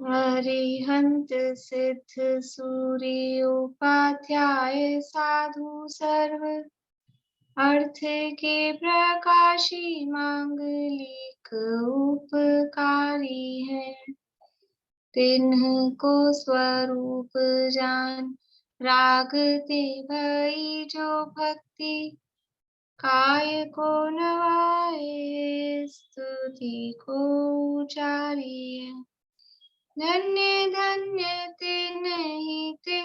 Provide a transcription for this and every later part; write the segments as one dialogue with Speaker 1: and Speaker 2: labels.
Speaker 1: अरिहंत सिद्ध सूर्य उपाध्याय साधु सर्व अर्थ के प्रकाशी मांगलिक उपकारी है। तिन्ह को स्वरूप जान रागते भई जो भक्ति काय को नवाए स्तुति को उचारिए। धन्य धन्य ते नहीं ते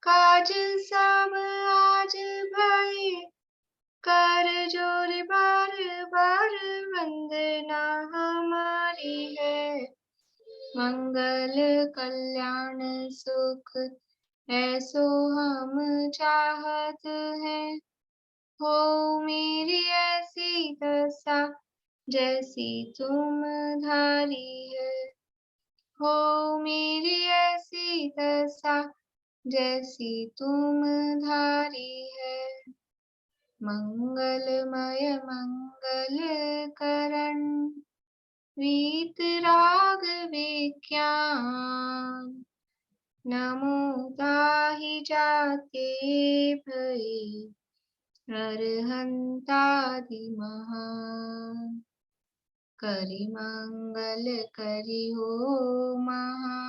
Speaker 1: काज सब आज भय कर जोर बार बार वंदना हमारी है। मंगल कल्याण सुख ऐसो हम चाहत हैं। हो मेरी ऐसी दशा जैसी तुम धारी है। हो मेरी ऐसी दशा जैसी तुम धारी है। मंगलमय मंगल करण वीत राग विज्ञान नमो ताहि जाके भई अरहंतादि महान। करि मंगल करि हो महा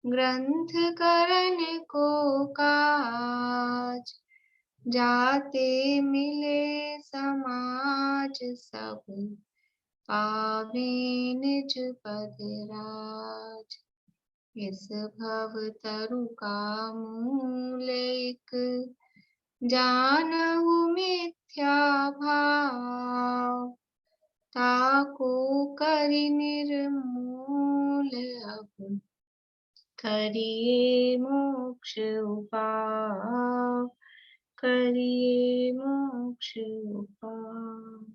Speaker 1: ग्रंथ करण को काज जाते मिले समाज सब पावे निज पद राज। इस भव तरु का मूल एक जानहु मिथ्या भाव ताको करि निर्मूल अब करिए मोक्ष उपाय। करिए मोक्ष उपाय।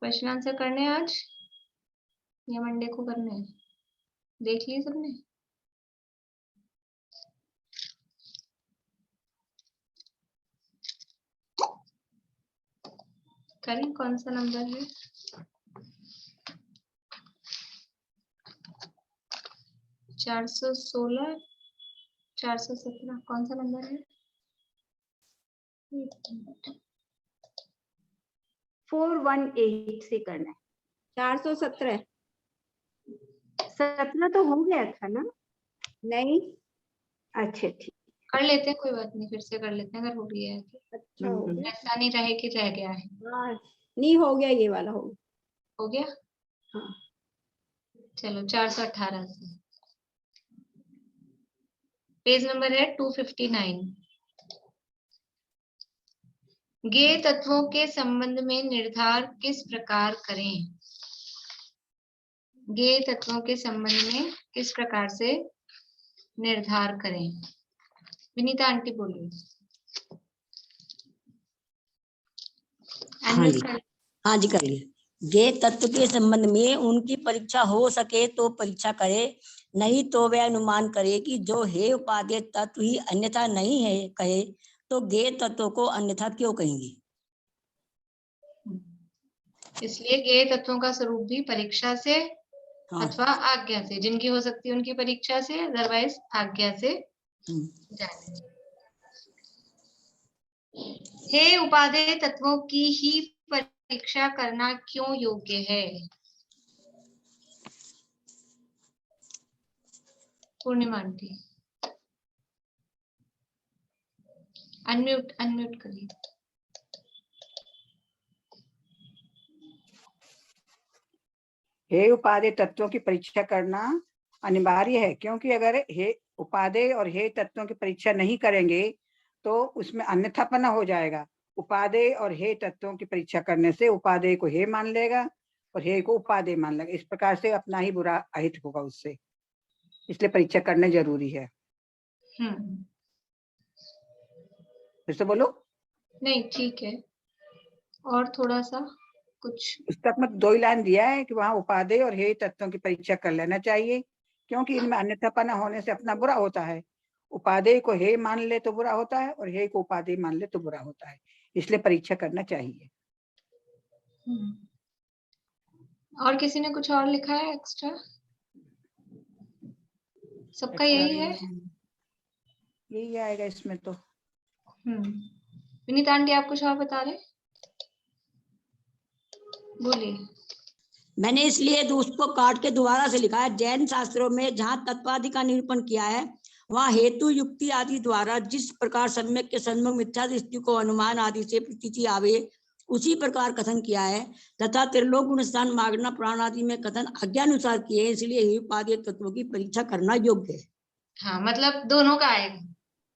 Speaker 1: क्वेश्चन आंसर करने आज या मंडे को करने हैं? देख लिए सबने? करें? कौन सा नंबर है? 416 417 कौन सा नंबर है?
Speaker 2: 418 से करना है। 417 17 तो हो गया था ना? नहीं, अच्छा ठीक
Speaker 1: कर लेते हैं, कोई बात नहीं, फिर से कर लेते हैं अगर हो गया है तो।
Speaker 2: अच्छा हो गया।
Speaker 1: ऐसा नहीं रहे कि रह गया है।
Speaker 2: हाँ नहीं, हो गया, ये वाला
Speaker 1: हो गया।
Speaker 2: हाँ
Speaker 1: चलो 418 से पेज नंबर है 259। ज्ञेय तत्वों के संबंध में निर्धार किस प्रकार करें? ज्ञेय तत्वों के संबंध में किस प्रकार से निर्धार करें? विनीता आंटी बोलिए।
Speaker 3: हाँ जी करिए। ज्ञेय तत्व के संबंध में उनकी परीक्षा हो सके तो परीक्षा करे, नहीं तो वह अनुमान करे कि जो है उपादेय तत्व ही अन्यथा नहीं है कहे तो ज्ञेय तत्वों को अन्यथा क्यों कहेंगे?
Speaker 1: इसलिए ज्ञेय तत्वों का स्वरूप भी परीक्षा से अथवा आज्ञा से, जिनकी हो सकती है उनकी परीक्षा से, अदरवाइज आज्ञा से जाने। हे उपादेय तत्वों की ही परीक्षा करना क्यों योग्य है? पूर्णिमा आंटी अनम्यूट करिए।
Speaker 4: हे उपादेय तत्वों की परीक्षा करना अनिवार्य है, क्योंकि अगर हे उपादेय और हे तत्वों की परीक्षा नहीं करेंगे तो उसमें अन्यथापना हो जाएगा। उपादेय और हे तत्वों की परीक्षा करने से उपादेय को हे मान लेगा और हे को उपादेय मान लेगा। इस प्रकार से अपना ही बुरा अहित होगा उससे, इसलिए परीक्षा करना जरूरी है। फिर से बोलो।
Speaker 1: नहीं ठीक है, और थोड़ा सा कुछ
Speaker 4: पुस्तक में 2 ही लाइन दिया है कि वहाँ उपादेय और हे तत्वों की परीक्षा कर लेना चाहिए, क्योंकि इनमें अन्यथापना होने से अपना बुरा होता है। उपादेय को हे मान ले तो बुरा होता है और हे को उपादेय मान ले तो बुरा होता है, इसलिए परीक्षा करना चाहिए।
Speaker 1: और किसी ने कुछ और लिखा है एक्स्ट्रा? सबका यही है?
Speaker 4: यही आएगा इसमें तो।
Speaker 1: विनीता आंटी आप कुछ और बता रहे? बोलिए।
Speaker 3: मैंने इसलिए उसको काट के दोबारा से लिखा है। जैन शास्त्रों में जहाँ तत्वादि का निरूपण किया है, वहाँ हेतु युक्ति आदि द्वारा जिस प्रकार सम्यक के सन्मुख मिथ्या दृष्टि को अनुमान आदि से प्रतीति आवे, उसी प्रकार कथन किया है। तथा त्रिलोक गुण स्थान मागना पुराण आदि में कथन आज्ञानुसार किए, इसलिए हे उपादेय तत्वों की परीक्षा करना योग्य है।
Speaker 1: हाँ, मतलब दोनों का आएगा।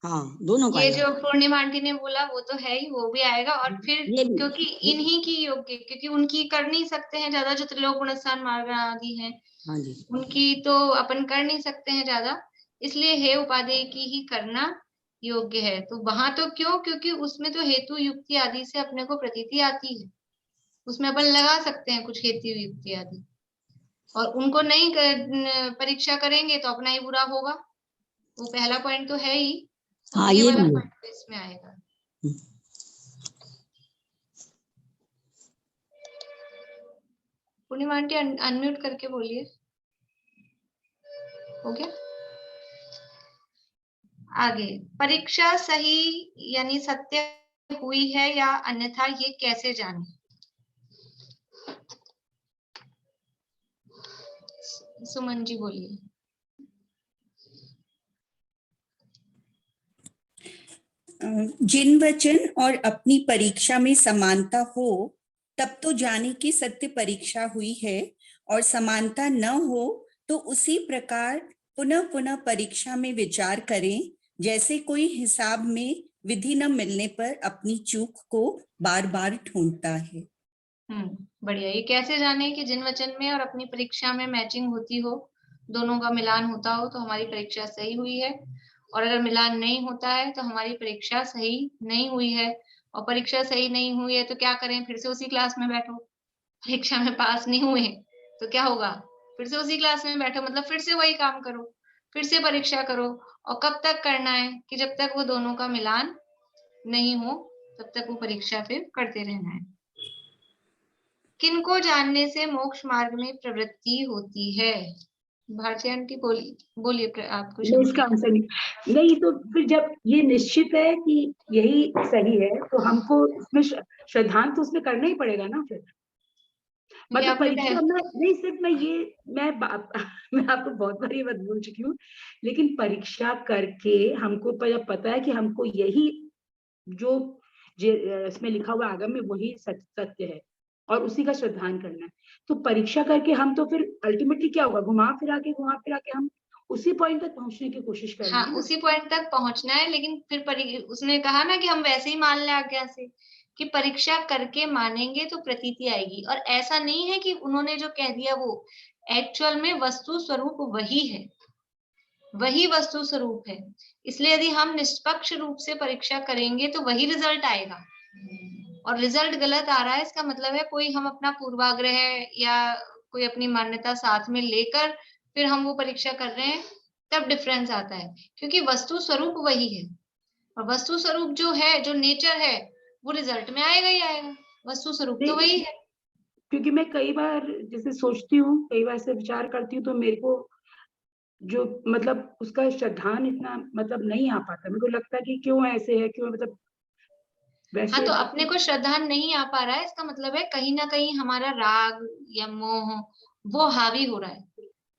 Speaker 3: हाँ, दोनों का
Speaker 1: ये
Speaker 3: आएगा।
Speaker 1: जो पूर्णिमा आंटी ने बोला वो तो है ही, वो भी आएगा। और फिर क्योंकि इन्हीं की योग्य, क्योंकि उनकी कर नहीं सकते हैं ज्यादा, जो त्रिलोक गुणस्थान मार्ग आदि हैं,
Speaker 3: हाँ जी,
Speaker 1: उनकी तो अपन कर नहीं सकते हैं ज्यादा, इसलिए हे उपादेय की ही करना योग्य है। तो वहां तो क्यों? क्योंकि उसमें तो हेतु युक्ति आदि से अपने को प्रतीति आती है, उसमें अपन लगा सकते हैं कुछ हेतु युक्ति आदि, और उनको नहीं परीक्षा करेंगे तो अपना ही बुरा होगा। वो पहला पॉइंट तो है ही,
Speaker 3: हाँ,
Speaker 1: ये
Speaker 3: ये
Speaker 1: वाला
Speaker 3: भी
Speaker 1: पॉइंट तो इसमें आएगा। पूर्णिमा आंटी अनम्यूट करके बोलिए। हो गया? आगे, परीक्षा सही यानी सत्य हुई है या अन्यथा, ये कैसे जाने? सुमन जी बोलिए।
Speaker 5: जिन वचन और अपनी परीक्षा में समानता हो तब तो जाने की सत्य परीक्षा हुई है, और समानता न हो तो उसी प्रकार पुनः पुनः परीक्षा में विचार करें, जैसे कोई हिसाब में विधि न मिलने पर अपनी चूक को बार बार ढूंढता है।
Speaker 1: बढ़िया। ये कैसे जाने कि जिन वचन में और अपनी परीक्षा में मैचिंग होती हो, दोनों का मिलान होता हो, तो हमारी परीक्षा सही हुई है। और अगर मिलान नहीं होता है तो हमारी परीक्षा सही नहीं हुई है। और परीक्षा सही नहीं हुई है तो क्या करें? फिर से उसी क्लास में बैठो। परीक्षा में पास नहीं हुए तो क्या होगा? फिर से उसी क्लास में बैठो, मतलब फिर से वही काम करो, फिर से परीक्षा करो। और कब तक करना है? कि जब तक वो दोनों का मिलान नहीं हो तब तक वो परीक्षा फिर करते रहना है। किनको जानने से मोक्ष मार्ग में प्रवृत्ति होती है? भारती आंटी बोलिए आप कुछ।
Speaker 2: इसका आंसर नहीं तो फिर जब ये निश्चित है कि यही सही है तो हमको इसमें श्रद्धांत तो उसमें करना ही पड़ेगा ना। फिर मतलब परीक्षा में नहीं, सिर्फ मैं आपको बहुत बार ये बात बोल चुकी हूँ, लेकिन परीक्षा करके हमको पता है कि हमको यही जो इसमें लिखा हुआ आगम में वही सत्य है और उसी का श्रद्धान करना है। तो परीक्षा करके हम तो फिर अल्टीमेटली क्या होगा, घुमा फिरा के हम उसी पॉइंट तक पहुंचने की कोशिश करेंगे।
Speaker 1: हाँ, उसी पॉइंट तक पहुंचना है। लेकिन फिर उसने कहा ना कि हम वैसे ही मान लें आज्ञा से, कि परीक्षा करके मानेंगे तो प्रतीति आएगी। और ऐसा नहीं है कि उन्होंने जो कह दिया वो एक्चुअल में वस्तु स्वरूप वही है, वही वस्तु स्वरूप है। इसलिए यदि हम निष्पक्ष रूप से परीक्षा करेंगे तो वही रिजल्ट आएगा। और रिजल्ट गलत आ रहा है, इसका मतलब है कोई हम अपना पूर्वाग्रह या कोई अपनी मान्यता साथ में लेकर फिर हम वो परीक्षा कर रहे हैं, तब डिफरेंस आता है। क्योंकि वस्तु स्वरूप वही है, और वस्तु स्वरूप जो है, जो नेचर है, वो रिजल्ट में आएगा ही आएगा। वस्तु स्वरूप तो वही है।
Speaker 2: क्योंकि मैं कई बार जैसे सोचती हूँ, कई बार से विचार करती हूँ, तो मेरे को जो मतलब उसका श्रद्धान इतना मतलब नहीं आ पाता। मेरे को लगता है कि क्यों ऐसे है, क्यों मतलब वैसे।
Speaker 1: हाँ, तो अपने को श्रद्धान नहीं आ पा रहा है, इसका मतलब है कहीं ना कहीं हमारा राग या मोह वो हावी हो रहा है।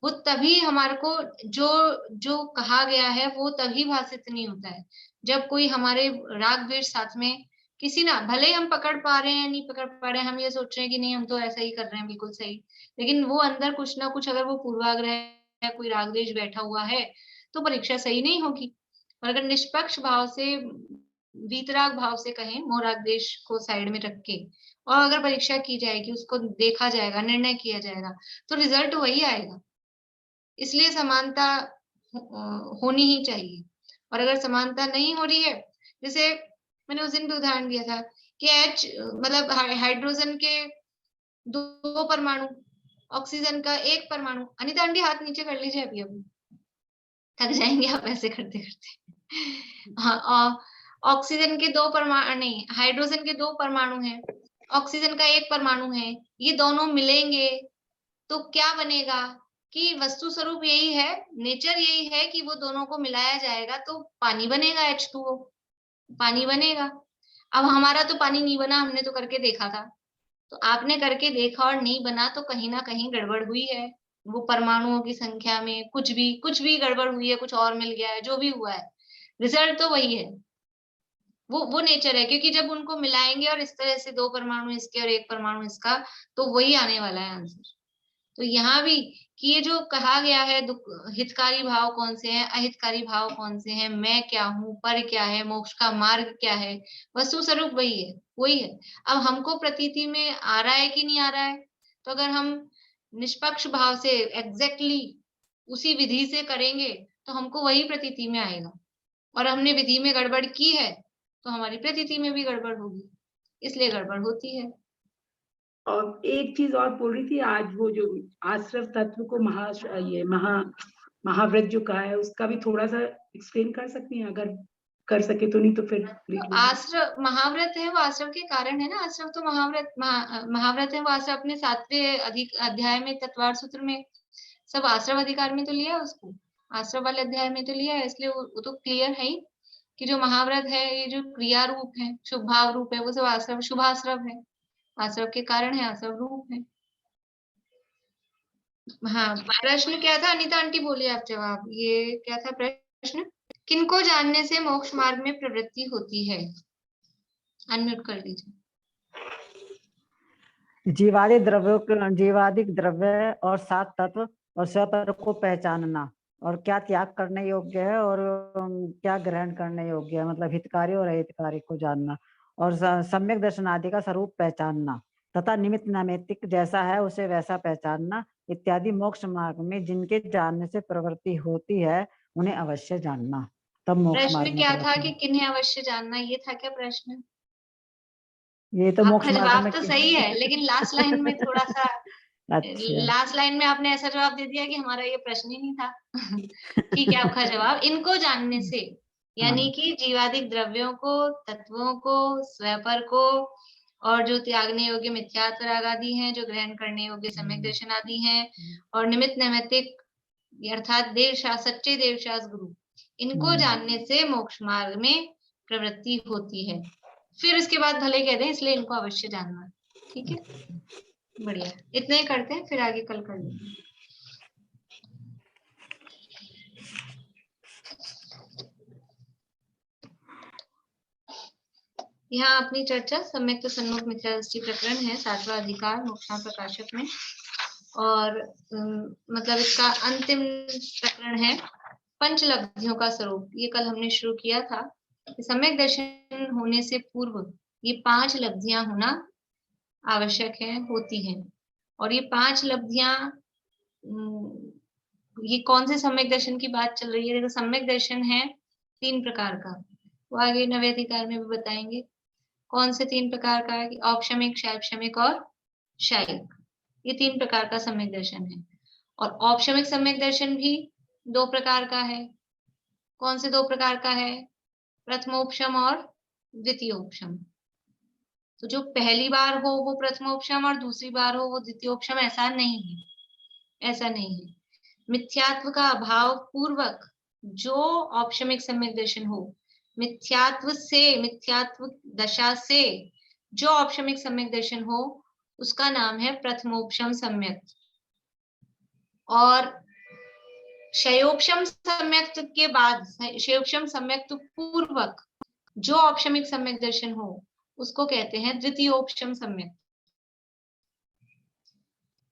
Speaker 1: वो तभी हमारे को जो जो कहा गया है वो तभी भाषित नहीं होता है, जब कोई हमारे राग द्वेष साथ में किसी ना, भले ही हम पकड़ पा रहे हैं नहीं पकड़ पा रहे हैं, हम ये सोच रहे हैं कि नहीं हम तो ऐसा ही कर रहे हैं बिल्कुल सही, लेकिन वो अंदर कुछ ना कुछ अगर वो पूर्वाग्रह है, कोई राग द्वेष बैठा हुआ है, तो परीक्षा सही नहीं होगी। और अगर निष्पक्ष भाव से, वीतराग भाव से कहें, मोह राग द्वेष को साइड में रख के, और अगर परीक्षा की जाएगी, उसको देखा जाएगा, निर्णय किया जाएगा, तो रिजल्ट वही आएगा। इसलिए समानता होनी ही चाहिए। और अगर समानता नहीं हो रही है, जैसे मैंने उस दिन भी उदाहरण दिया था कि H मतलब हाइड्रोजन के 2 परमाणु, ऑक्सीजन का 1 परमाणु। अनिता आंटी हाथ नीचे कर लीजिए, अभी थक जाएंगे आप ऐसे करते करते। हाँ, ऑक्सीजन के 2 परमाणु नहीं, हाइड्रोजन के 2 परमाणु हैं, ऑक्सीजन का 1 परमाणु है। ये दोनों मिलेंगे तो क्या बनेगा कि वस्तु स्वरूप यही है, नेचर यही है कि वो दोनों को मिलाया जाएगा तो पानी बनेगा, H2O पानी बनेगा। अब हमारा तो पानी नहीं बना, हमने तो करके देखा था। तो आपने करके देखा और नहीं बना तो कहीं ना कहीं गड़बड़ हुई है। वो परमाणुओं की संख्या में कुछ भी गड़बड़ हुई है, कुछ और मिल गया है, जो भी हुआ है, रिजल्ट तो वही है। वो नेचर है, क्योंकि जब उनको मिलाएंगे और इस तरह से 2 परमाणु इसके और 1 परमाणु इसका, तो वही आने वाला है आंसर। तो यहाँ भी कि ये जो कहा गया है हितकारी भाव कौन से हैं, अहितकारी भाव कौन से हैं, मैं क्या हूँ, पर क्या है, मोक्ष का मार्ग क्या है, वस्तु स्वरूप वही है। अब हमको प्रतीति में आ रहा है कि नहीं आ रहा है, तो अगर हम निष्पक्ष भाव से एग्जैक्टली उसी विधि से करेंगे तो हमको वही प्रतीति में आएगा, और हमने विधि में गड़बड़ की है तो हमारी प्रतीति में भी गड़बड़ होगी, इसलिए गड़बड़ होती है।
Speaker 2: और एक चीज और बोल रही थी, आज वो जो आश्रव तत्व को महाव्रत जो कहा है उसका भी थोड़ा सा एक्सप्लेन कर सकती हैं अगर कर सके तो, नहीं तो फिर
Speaker 1: तो आश्रव महाव्रत है वो आश्रव के कारण है ना। आश्रव तो महाव्रत है वो आश्रव अपने 7वें अध्याय में तत्वार सूत्र में सब आश्रव अधिकार में तो लिया है उसको, आश्रव वाले अध्याय में तो लिया है, इसलिए वो तो क्लियर है ही कि जो महाव्रत है ये जो क्रिया रूप है, शुभ भाव रूप है, वो सब आश्रव शुभाश्रव है, आश्रव के कारण है, आश्रव रूप है। हाँ, प्रश्न क्या था अनीता आंटी, बोलिए आप जवाब। ये क्या था प्रश्न? किनको जानने से मोक्ष मार्ग में प्रवृत्ति होती है? अनम्यूट कर लीजिए।
Speaker 6: जीवादिक द्रव्य और 7 तत्व और स्वपर को पहचानना, और क्या त्याग करने योग्य है और क्या ग्रहण करने योग्य है, मतलब हितकारी और अहितकारी को जानना, और सम्यक दर्शन आदि का स्वरूप पहचानना, तथा निमित्त नैमित्तिक जैसा है उसे वैसा पहचानना इत्यादि मोक्ष मार्ग में जिनके जानने से प्रवृत्ति होती है उन्हें अवश्य जानना, तब मोक्ष मार्ग
Speaker 1: प्रश्न क्या था कि किन्हें अवश्य जानना, ये था क्या प्रश्न?
Speaker 6: ये तो मोक्ष
Speaker 1: आपका
Speaker 6: मार्ग
Speaker 1: जवाब
Speaker 6: में
Speaker 1: तो सही है, लेकिन लास्ट लाइन में थोड़ा सा
Speaker 6: अच्छा,
Speaker 1: लास्ट लाइन में आपने ऐसा जवाब दे दिया कि हमारा ये प्रश्न ही नहीं था। ठीक है, आपका जवाब इनको जानने से, यानी कि जीवादिक द्रव्यों को, तत्वों को, स्वपर को, और जो त्यागने योग्य मिथ्यात्व राग आदि हैं, जो ग्रहण करने योग्य सम्यक दर्शन आदि हैं, और निमित्त नैमित्तिक अर्थात सच्चे देवशास्त्र गुरु, इनको जानने से मोक्ष मार्ग में प्रवृत्ति होती है। फिर उसके बाद भले कह दें इसलिए इनको अवश्य जानना। ठीक है, बढ़िया, इतना ही करते हैं, फिर आगे कल कर लेंगे। यहाँ अपनी चर्चा सम्यक तो सन्मुख मिथ्या दृष्टि प्रकरण है, 7वां अधिकार मोक्षांग प्रकाशक में, और मतलब इसका अंतिम प्रकरण है पंचलब्धियों का स्वरूप। ये कल हमने शुरू किया था। सम्यक दर्शन होने से पूर्व ये 5 लब्धियां होना आवश्यक है, होती हैं, और ये 5 लब्धियां, ये कौन से सम्यक दर्शन की बात चल रही है? देखो, सम्यक दर्शन है 3 प्रकार का, वो आगे नवे अधिकार में भी बताएंगे कौन से 3 प्रकार का है, औपशमिक, शैवशमिक और शायिक। ये 3 प्रकार का सम्यक दर्शन है। और औपशमिक सम्यक दर्शन भी 2 प्रकार का है। कौन से 2 प्रकार का है? प्रथमोपशम और द्वितीयोपशम। तो जो पहली बार हो वो प्रथमोपशम और दूसरी बार हो वो द्वितीयोपशम, ऐसा नहीं है, ऐसा नहीं है। मिथ्यात्व का अभाव पूर्वक जो औपशमिक सम्यक दर्शन हो, मिथ्यात्व दशा से जो औपशमिक सम्यक दर्शन हो, उसका नाम है प्रथमोपशम सम्यक। और शयोपशम सम्यक के बाद, शयोपशम सम्यक पूर्वक जो औपशमिक सम्यक दर्शन हो उसको कहते हैं द्वितीयोपशम सम्यक।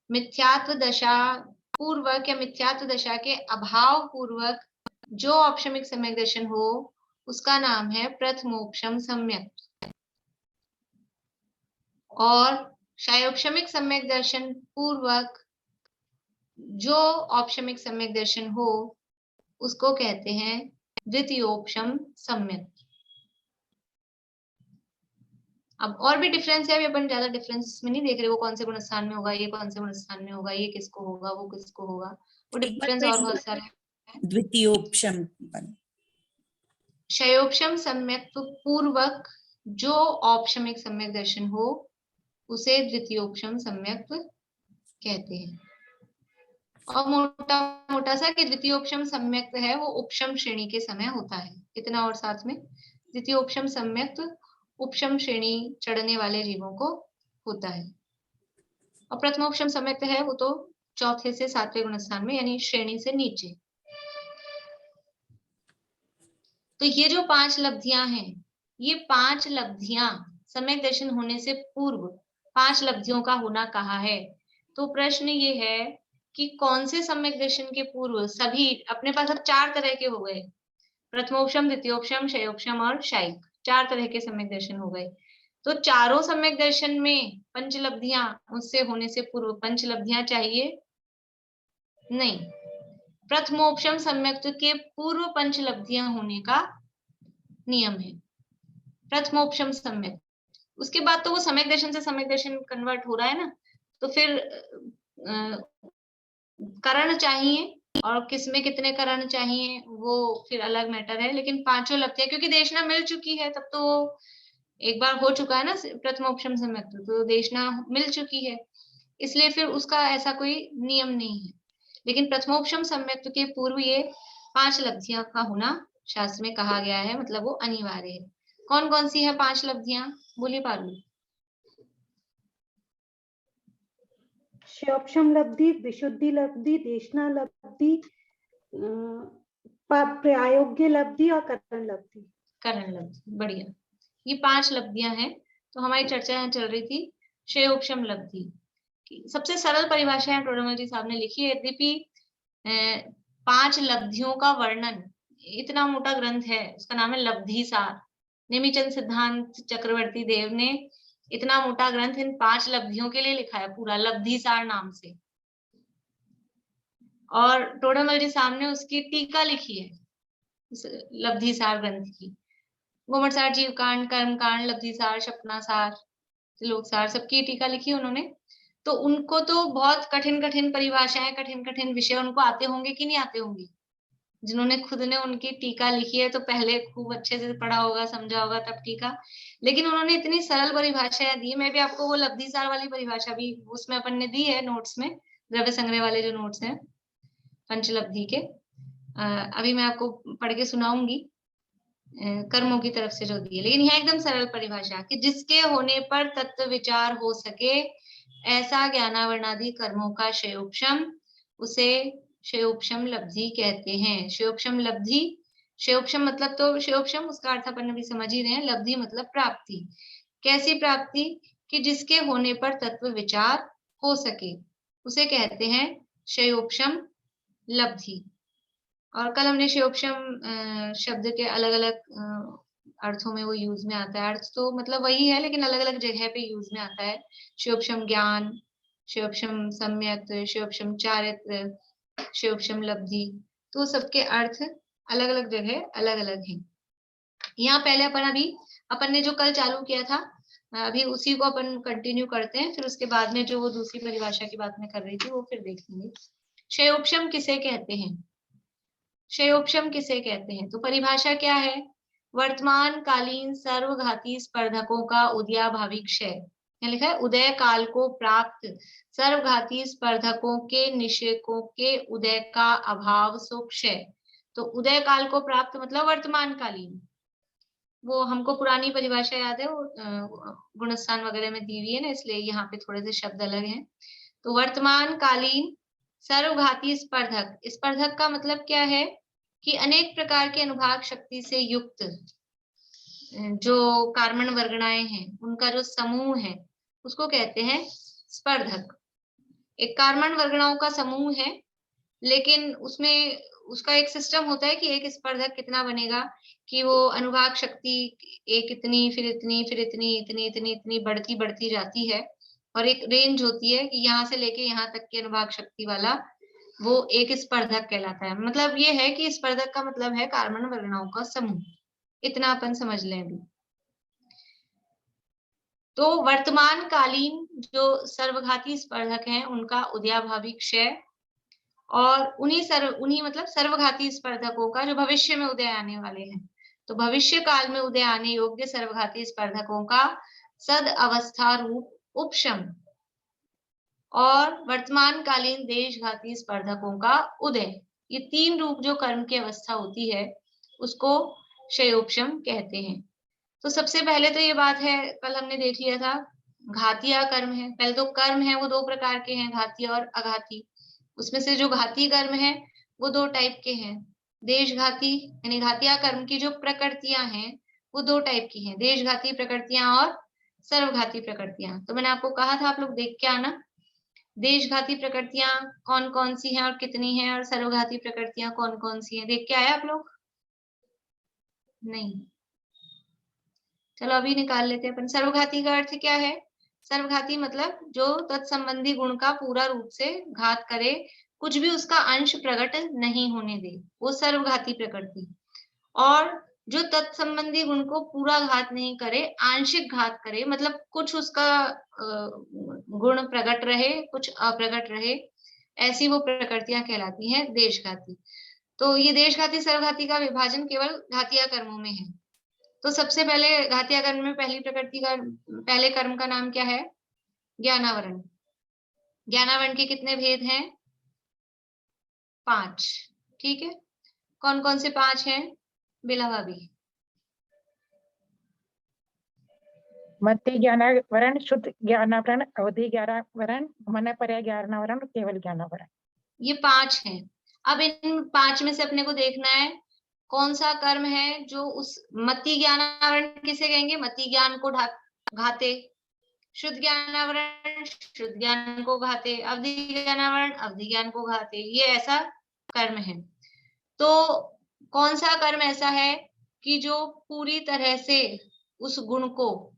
Speaker 1: मिथ्यात्व दशा पूर्वक या मिथ्यात्व दशा के अभाव पूर्वक जो औपशमिक सम्यक दर्शन हो उसका नाम है प्रथमोपशम सम्यक। और शयोपशमिक सम्यक दर्शन पूर्वक जो औपशमिक सम्यक दर्शन हो उसको कहते हैं द्वितीयोपशम सम्यक। अब और भी डिफरेंस है, अभी अपन ज्यादा डिफरेंस में नहीं देख रहे, वो कौन से गुणस्थान में होगा, ये कौन से गुणस्थान में होगा, ये किसको होगा, वो किसको होगा, वो डिफरेंस और बहुत सारे हैं।
Speaker 5: द्वितीयोपशम
Speaker 1: शयोपशम सम्यक पूर्वक जो औपशमिक सम्यक दर्शन हो उसे द्वितीयोपशम सम्यक कहते हैं। और मोटा मोटा सा कि द्वितीयोपशम सम्यक्त है वो उपशम श्रेणी के समय होता है। इतना और साथ में द्वितीयोपशम सम्यक्त उपशम श्रेणी चढ़ने वाले जीवों को होता है, और प्रथमोपशम सम्यक्त है वो तो चौथे से सातवें गुणस्थान में यानी श्रेणी से नीचे। तो ये जो 5 लब्धियां हैं, ये 5 लब्धियां सम्यक दर्शन होने से पूर्व 5 लब्धियों का होना कहा है। तो प्रश्न ये है कि कौन से सम्यक दर्शन के पूर्व सभी, अपने पास अब 4 तरह के हो गए, प्रथमोपशम, द्वितीयोपशम, शयोपशम और शायिक, 4 तरह के सम्यक दर्शन हो गए। तो चारों सम्यक दर्शन में पंचलब्धियां उससे होने से पूर्व पंचलब्धियां चाहिए? नहीं, प्रथमोपशम सम्यक के पूर्व पंचलब्धियां होने का नियम है। प्रथमोपशम सम्यक, उसके बाद तो वो सम्यक दर्शन से सम्यक दर्शन कन्वर्ट हो रहा है ना, तो फिर करण चाहिए, और किसमें कितने करण चाहिए वो फिर अलग मैटर है, लेकिन पांचों लब्धियां क्योंकि देशना मिल चुकी है, तब तो एक बार हो चुका है ना प्रथमोपशम सम्यक, तो देशना मिल चुकी है, इसलिए फिर उसका ऐसा कोई नियम नहीं है। लेकिन प्रथमोपशम सम्यक के पूर्व ये 5 लब्धियां का होना शास्त्र में कहा गया है, मतलब वो अनिवार्य है। कौन कौन सी है 5 लब्धियां, बोलिए पारुल।
Speaker 7: शयोपशम लब्धि, विशुद्धि लब्धि, देशना लब्धि, प्रायोग्य लब्धि और करण लब्धि।
Speaker 1: करण लब्धि, बढ़िया। ये 5 लब्धियां हैं। तो हमारी चर्चा यहाँ चल रही थी शयोपशम लब्धि की। सबसे सरल परिभाषा है टोडरमल जी साहब ने लिखी है, यद्यपि 5 लब्धियों का वर्णन, इतना मोटा ग्रंथ है, उसका नाम है लब्धि सार। नेमिचंद सिद्धांत चक्रवर्ती देव ने इतना मोटा ग्रंथ इन 5 लब्धियों के लिए लिखा है, पूरा लब्धि सार नाम से। और टोडरमल जी साहब ने उसकी टीका लिखी है लब्धि सार ग्रंथ की। गोमट सार, जीव कांड, कर्म कांड, लब्धि सार, सपना सार, लोक सार, सबकी टीका लिखी है उन्होंने। तो उनको तो बहुत कठिन कठिन परिभाषाएं, कठिन कठिन विषय उनको आते होंगे कि नहीं आते होंगे? जिन्होंने खुद ने उनकी टीका लिखी है तो पहले खूब अच्छे से पढ़ा होगा, समझा होगा, तब टीका। लेकिन उन्होंने इतनी सरल परिभाषाएं दी। मैं भी आपको वो लब्धि सार वाली परिभाषा भी उसमें अपन ने दी है नोट्स में, द्रव्य संग्रह वाले जो नोट्स हैं पंचलब्धि के, अभी मैं आपको पढ़ के सुनाऊंगी कर्मों की तरफ से जो दी है। लेकिन यहाँ एकदम सरल परिभाषा कि जिसके होने पर तत्व विचार हो सके ऐसा ज्ञानावरणादि कर्मों का शयोपशम, उसे शयोपशम लब्धि कहते हैं। शयोपशम लब्धि, शयोपशम मतलब तो शयोपशम उसका अर्थ अपन अभी समझ ही रहे हैं, लब्धि मतलब प्राप्ति। कैसी प्राप्ति? कि जिसके होने पर तत्व विचार हो सके उसे कहते हैं शयोपशम लब्धि। और कल हमने शयोपशम शब्द के अलग अलग अर्थों में वो यूज में आता है। अर्थ तो मतलब वही है लेकिन अलग अलग जगह पे यूज में आता है। शयोपशम ज्ञान, शयोपशम सम्यक, शयोपशम चारित्र, शयोपशम लब्धि, तो सबके अर्थ अलग अलग जगह अलग अलग हैं। यहाँ पहले अपन ने जो कल चालू किया था, अभी उसी को अपन कंटिन्यू करते हैं, फिर उसके बाद में जो वो दूसरी परिभाषा की बात मैं कर रही थी वो फिर देख लेंगे। शयोपशम किसे कहते हैं? शयोपशम किसे कहते हैं? तो परिभाषा क्या है? वर्तमान कालीन सर्वघाती स्पर्धकों का उदयाभावी क्षय, लिखा है उदय काल को प्राप्त सर्वघाती स्पर्धकों के निषेकों के उदय का अभाव सो क्षय। तो उदय काल को प्राप्त मतलब वर्तमान कालीन, वो हमको पुरानी परिभाषा याद है, वो गुणस्थान वगैरह में दी हुई है ना, इसलिए यहाँ पे थोड़े से शब्द अलग हैं। तो वर्तमान कालीन सर्वघाती स्पर्धक, स्पर्धक का मतलब क्या है कि अनेक प्रकार के अनुभाग शक्ति से युक्त जो कार्बन वर्गणाएं हैं उनका जो समूह है उसको कहते हैं स्पर्धक। एक कार्बन वर्गणाओं का समूह है, लेकिन उसमें उसका एक सिस्टम होता है कि एक स्पर्धक कितना बनेगा, कि वो अनुभाग शक्ति एक इतनी, फिर इतनी, फिर इतनी, इतनी इतनी इतनी बढ़ती बढ़ती जाती है, और एक रेंज होती है कि यहाँ से लेके यहाँ तक की अनुभाग शक्ति वाला वो एक स्पर्धक कहलाता है। मतलब ये है कि स्पर्धक का मतलब है कार्बन वर्गणाओं का समूह। इतना अपन समझ लें अभी। तो वर्तमान कालीन जो सर्वघाती स्पर्धक हैं उनका उदयाभावी क्षय, और उन्हीं मतलब सर्वघाती स्पर्धकों का जो भविष्य में उदय आने वाले हैं, तो भविष्य काल में उदय आने योग्य सर्वघाती स्पर्धकों का सद अवस्था रूप उपशम, और वर्तमान कालीन देशघाती स्पर्धकों का उदय। ये 3 रूप जो कर्म की अवस्था होती है उसको क्षयोपशम कहते हैं। तो सबसे पहले तो ये बात है, कल हमने देख लिया था, घातीय कर्म है। पहले तो कर्म है वो 2 प्रकार के हैं, घातीय और अघाती। उसमें से जो घातीय कर्म है वो 2 टाइप के हैं। देशघाती यानी घातीय कर्म की जो प्रकृतियां हैं वो 2 टाइप की हैं, देशघाती प्रकृतियां और सर्वघाती प्रकृतियां। तो मैंने आपको कहा था आप लोग देख के आना, देशघाती प्रकृतियां कौन कौन सी हैं और कितनी हैं, और सर्वघाती प्रकृतियां कौन कौन सी हैं। देख के आए आप लोग? नहीं, चलो अभी निकाल लेते हैं अपन। सर्वघाती का अर्थ क्या है? सर्वघाती मतलब जो तत्संबंधी गुण का पूरा रूप से घात करे, कुछ भी उसका अंश प्रकट नहीं होने दे, वो सर्वघाती प्रकृति। और जो तत्संबंधी गुण को पूरा घात नहीं करे, आंशिक घात करे, मतलब कुछ उसका गुण प्रकट रहे, कुछ अप्रकट रहे, ऐसी वो प्रकृतियां कहलाती हैं देशघाती। तो ये देशघाती सर्वघाती का विभाजन केवल घातीय कर्मों में है। तो सबसे पहले घातीय कर्म में पहली प्रकृति का पहले कर्म का नाम क्या है? ज्ञानावरण। ज्ञानावरण के कितने भेद हैं? 5। ठीक है, कौन कौन से 5 हैं? बिला भाभी।
Speaker 8: मति ज्ञानावरण, शुद्ध ज्ञानावरण, अवधि ज्ञानावरण, मनपर्य ज्ञानावरण, केवल ज्ञानावरण। ये
Speaker 1: 5 हैं। अब इन 5 में से अपने को देखना है कौन सा कर्म है जो उस मति ज्ञानावरण किसे कहेंगे? मति ज्ञान को घाते। शुद्ध ज्ञानावरण शुद्ध ज्ञान को घाते। अवधि ज्ञानावरण अवधि ज्ञान को घाते। ये ऐसा कर्म है। तो कौन सा कर्म ऐसा है कि जो पूरी तरह से उस गुण को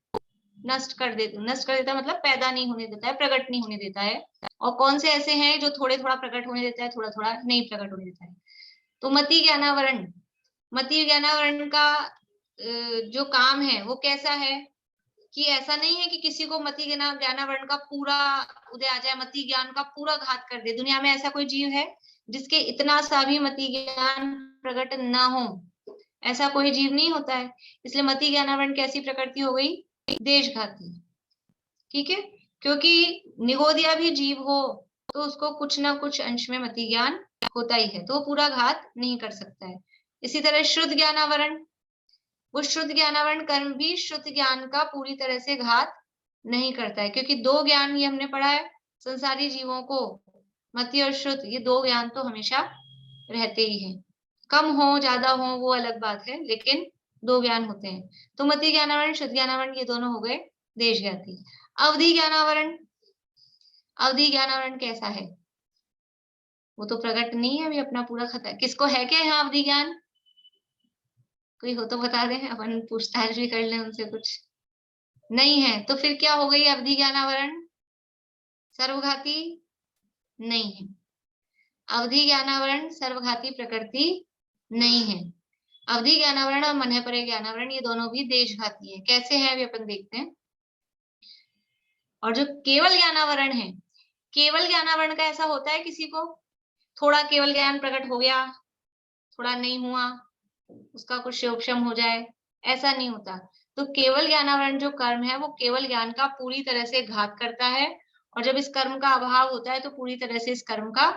Speaker 1: नष्ट कर देता मतलब पैदा नहीं होने देता है, प्रकट नहीं होने देता है। और कौन से ऐसे हैं जो थोड़े थोड़ा प्रकट होने देता है, थोड़ा थोड़ा नहीं प्रकट होने देता है। तो मति ज्ञानावरण का जो काम है वो कैसा है कि ऐसा नहीं है कि किसी को मति ज्ञानावरण का पूरा उदय आ जाए, मति ज्ञान का पूरा घात कर दे। दुनिया में ऐसा कोई जीव है जिसके इतना सा भी मति ज्ञान प्रकट ना हो? ऐसा कोई जीव नहीं होता है। इसलिए मति ज्ञानावरण कैसी प्रकृति हो गई? देशघाती। ठीक है, क्योंकि निगोदिया भी जीव हो तो उसको कुछ ना कुछ अंश में मति ज्ञान होता ही है, तो वो पूरा घात नहीं कर सकता है। इसी तरह शुद्ध ज्ञानावरण, वो शुद्ध ज्ञानावरण कर्म भी शुद्ध ज्ञान का पूरी तरह से घात नहीं करता है, क्योंकि 2 ज्ञान ये हमने पढ़ा है संसारी जीवों को, मति और शुद्ध, ये 2 ज्ञान तो हमेशा रहते ही हैं। कम हो ज्यादा हो वो अलग बात है, लेकिन 2 ज्ञान होते हैं। तो मति ज्ञानावरण शुद्ध ज्ञानावरण ये दोनों हो गए देशघाती। अवधि ज्ञानावरण कैसा है? वो तो प्रकट नहीं है अभी, अपना पूरा खत्म। किसको है क्या यहाँ अवधि ज्ञान? कोई हो तो बता दें, अपन पूछताछ भी कर लें उनसे। कुछ नहीं है तो फिर क्या हो गई अवधि ज्ञानावरण? सर्वघाती नहीं है। अवधि ज्ञानावरण सर्वघाती प्रकृति नहीं है। अवधि ज्ञानावरण और मनपर्य ज्ञानावरण ये दोनों भी देशघाती है। कैसे है अभी अपन देखते हैं। और जो केवल ज्ञानावरण है, केवल ज्ञानावरण का ऐसा होता है किसी को थोड़ा केवल ज्ञान प्रकट हो गया, थोड़ा नहीं हुआ, उसका कुछ क्षयोपशम हो जाए, ऐसा नहीं होता। तो केवल ज्ञानावरण जो कर्म है वो केवल ज्ञान का पूरी तरह से घात करता है, और जब इस कर्म का अभाव होता है तो पूरी तरह से इस कर्म का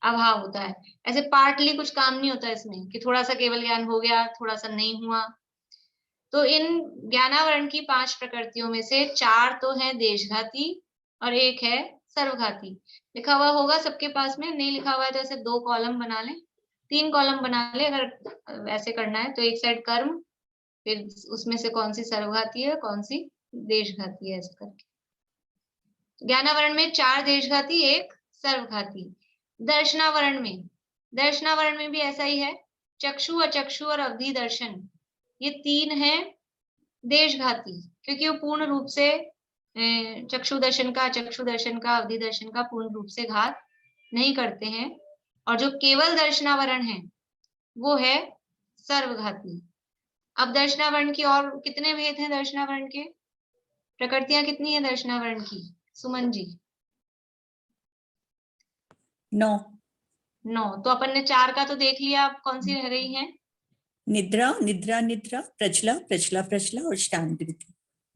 Speaker 1: अभाव होता है। ऐसे पार्टली कुछ काम नहीं होता इसमें कि थोड़ा सा केवल ज्ञान हो गया, थोड़ा सा नहीं हुआ। तो इन ज्ञानावरण की 5 प्रकृतियों में से 4 तो है देशघाती और 1 है सर्वघाती। लिखा हुआ होगा सबके पास में, नहीं लिखा हुआ है तो ऐसे 2 कॉलम बना लें, 3 कॉलम बना ले अगर ऐसे करना है तो। एक साइड कर्म, फिर उसमें से कौन सी सर्वघाती है कौन सी देशघाती है, ऐसे करके। ज्ञानावरण में 4 देशघाती 1 सर्वघाती। दर्शनावरण में भी ऐसा ही है। चक्षु, अचक्षु और अवधि दर्शन ये 3 है देशघाती, क्योंकि वो पूर्ण रूप से चक्षु दर्शन का, अचक्षु दर्शन का, अवधि दर्शन का पूर्ण रूप से घात नहीं करते हैं। और जो केवल दर्शनावरण है वो है सर्वघाती। अब दर्शनावरण की और कितने भेद हैं? दर्शनावरण के प्रकृतियां कितनी है दर्शनावरण की? सुमन जी
Speaker 5: 9।
Speaker 1: तो अपन ने 4 का तो देख लिया, अब कौन सी रह गई है?
Speaker 5: निद्रा, निद्रा निद्रा, प्रचला प्रचला प्रचला और शांति।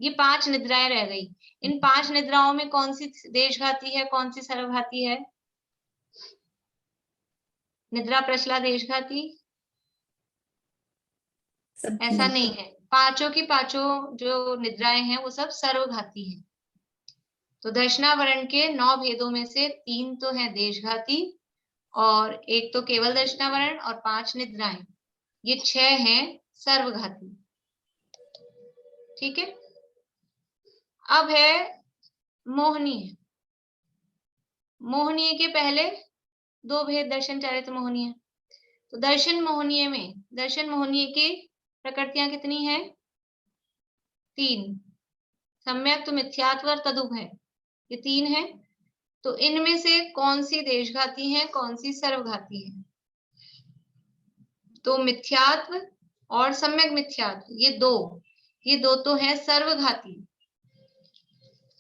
Speaker 1: ये 5 निद्राएं रह गई। इन 5 निद्राओं में कौन सी देशघाती है, कौन सी सर्वघाती है? निद्रा, प्रचला, देशघाती? ऐसा नहीं है, पांचों की पांचों जो निद्राएं हैं वो सब सर्वघाती हैं। तो दर्शनावरण के 9 भेदों में से 3 तो हैं देशघाती और 1 तो केवल दर्शनावरण और 5 निद्राएं, ये 6 हैं सर्वघाती। ठीक है। अब है मोहनीय। मोहनीय के पहले 2 भेद दर्शन, चारित्र, मोहनीय। तो दर्शन मोहनीय की प्रकृतियां कितनी हैं? 3, सम्यक, तो मिथ्यात्व और तदुभय, ये 3 है। तो इनमें से कौन सी देशघाती है, कौन सी सर्वघाती है? तो मिथ्यात्व और सम्यक मिथ्यात्व, ये दो तो है सर्वघाती,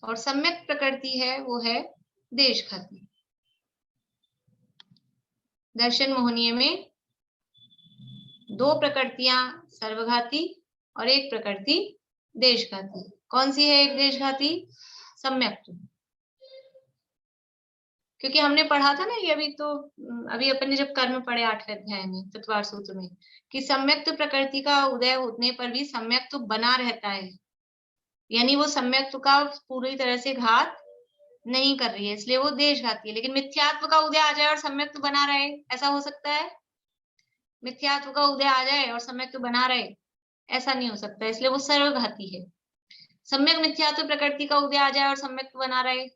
Speaker 1: और सम्यक प्रकृति है वो है देशघाती। दर्शन मोहनीय में 2 प्रकृतियां सर्वघाती और 1 प्रकृति देशघाती। कौन सी है एक देशघाती? सम्यक्त्व। क्योंकि हमने पढ़ा था ना ये अभी अपन ने जब कर्म पढ़े 8वें अध्याय में चतुर्थ सूत्र में, कि सम्यक्त्व प्रकृति का उदय होने पर भी सम्यक्त्व बना रहता है, यानी वो सम्यक्त्व का पूरी तरह से घात नहीं कर रही है, इसलिए वो देशघाती है। लेकिन मिथ्यात्व का उदय आ जाए और सम्यक्त्व बना रहे, ऐसा हो सकता है? मिथ्यात्व का उदय आ जाए और सम्यक्त्व बना रहे, ऐसा नहीं हो सकता, इसलिए वो सर्वघाती है। सम्यक मिथ्यात्व प्रकृति का उदय आ जाए और सम्यक्त्व बना रहे,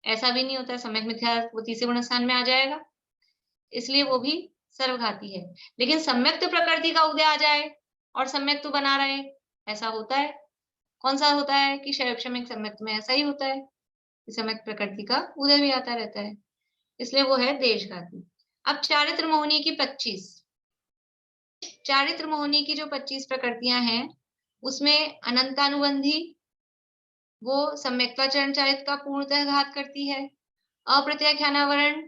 Speaker 1: ऐसा भी नहीं होता है, सम्यक मिथ्यात्व तीसरे गुण स्थान में आ जाएगा, इसलिए वो भी सर्वघाती है। लेकिन सम्यक्त्व प्रकृति का उदय आ जाए और सम्यक्त्व बना रहे, ऐसा होता है। कौन सा होता है? कि शैवक्षमिक सम्यक्त्व में ऐसा ही होता है कि सम्यक प्रकृति का उदय भी आता रहता है, इसलिए वो है देशघाती। अब चारित्र मोहनी की 25, चारित्र मोहनी की जो 25 प्रकृतियां हैं उसमें अनंतानुबंधी वो सम्यक्त्वाचरण चारित्र का पूर्णतः घात करती है। अप्रत्याख्यानावरण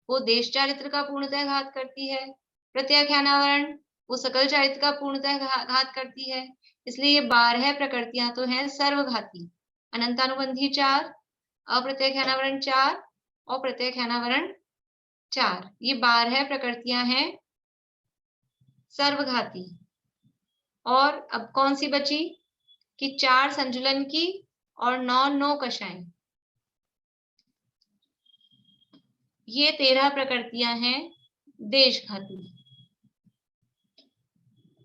Speaker 1: वो देश चारित्र का पूर्णतः घात करती है। प्रत्याख्यानावरण वो सकल चारित्र का पूर्णतः घात करती है। इसलिए ये 12 प्रकृतियां तो हैं सर्वघाती। अनंतानुबंधी 4, अप्रत्याख्यानावरण 4 और प्रत्याख्यानावरण 4, ये 12 प्रकृतियां हैं सर्वघाती। और अब कौन सी बची? कि 4 संजुलन की और 9 नौकशाएं, ये 13 प्रकृतियां हैं देशघाती।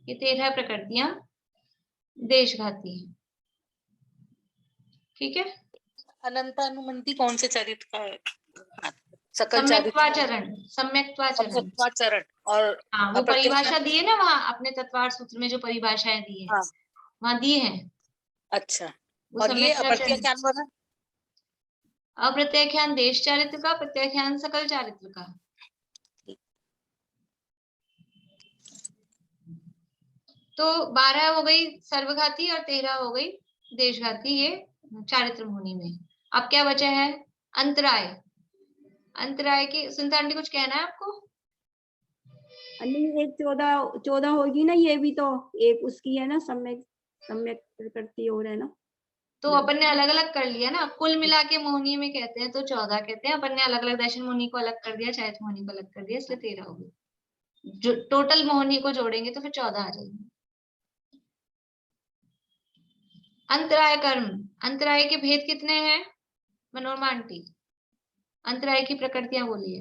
Speaker 1: ये 13 प्रकृतियां देशघाती हैं। ठीक है।
Speaker 9: अनंतानुबंधी कौन से चरित्र का है? सकल
Speaker 1: सम्यक्त्वाचरण
Speaker 9: सम्यक्त्वाचरण और
Speaker 1: हाँ, वो परिभाषा दी है ना वहाँ अपने तत्वार्थ सूत्र में, जो परिभाषाएं दी है वहाँ दी है।
Speaker 9: अच्छा, और ये अप्रत्याख्यान?
Speaker 1: अप्रत्याख्यान देश चारित्र का, प्रत्याख्यान सकल चारित्र का। तो 12 हो गई सर्वघाती और 13 हो गई देशघाती, ये चारित्र मोहनी में। अब क्या बचा है? अंतराय। अंतराय की सुनीता आंटी कुछ कहना है आपको?
Speaker 3: एक 14 होगी ना, ये भी तो एक उसकी है ना, सम्यक प्रकृति और है ना।
Speaker 1: तो अपन ने अलग अलग कर लिया ना, कुल मिला के मोहनी में कहते हैं तो 14 कहते हैं। अपन ने अलग अलग दर्शन मोहनी को अलग कर दिया, चारित्र मोहनी को अलग कर दिया, इसलिए 13 हो गई। जो टोटल मोहनी को जोड़ेंगे तो फिर 14 आ जाएंगे। अंतराय कर्म, अंतराय के भेद कितने हैं मनोरमा आंटी? अंतराय की प्रकृतियां बोलिए।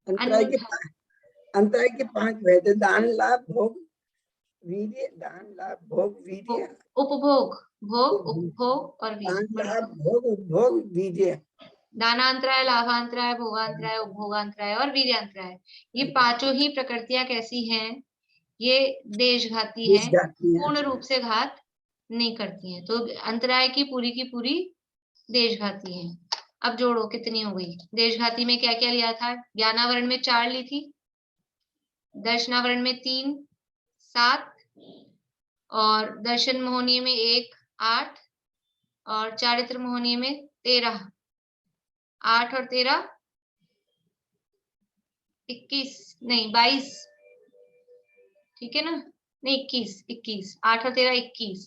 Speaker 10: अंतराय के 5 भेद: दान, लाभ, भोग, वीर्य। दान, लाभ, भोग, वीर्य,
Speaker 1: उपभोग। भोग, उपभोग और वीर्य।
Speaker 10: दान, लाभ, भोग, उपभोग, वीर्य।
Speaker 1: दानांतराय, लाभांतराय, भोगांतराय, उपभोगांतराय और वीर्यांतराय, ये 5 ही प्रकृतियां कैसी हैं? ये देशघाती हैं, पूर्ण रूप से घात नहीं करती हैं। तो अंतराय की पूरी देशघाती हैं। अब जोड़ो कितनी हो गई? देशघाती में क्या क्या लिया था? ज्ञानावरण में 4 ली थी, दर्शनावरण में 3, 7 और दर्शन मोहनीय में 1, 8 और चारित्र मोहनीय में 13। 8 और 13 21 नहीं 22, ठीक है ना? नहीं 21, 8 और 13 21,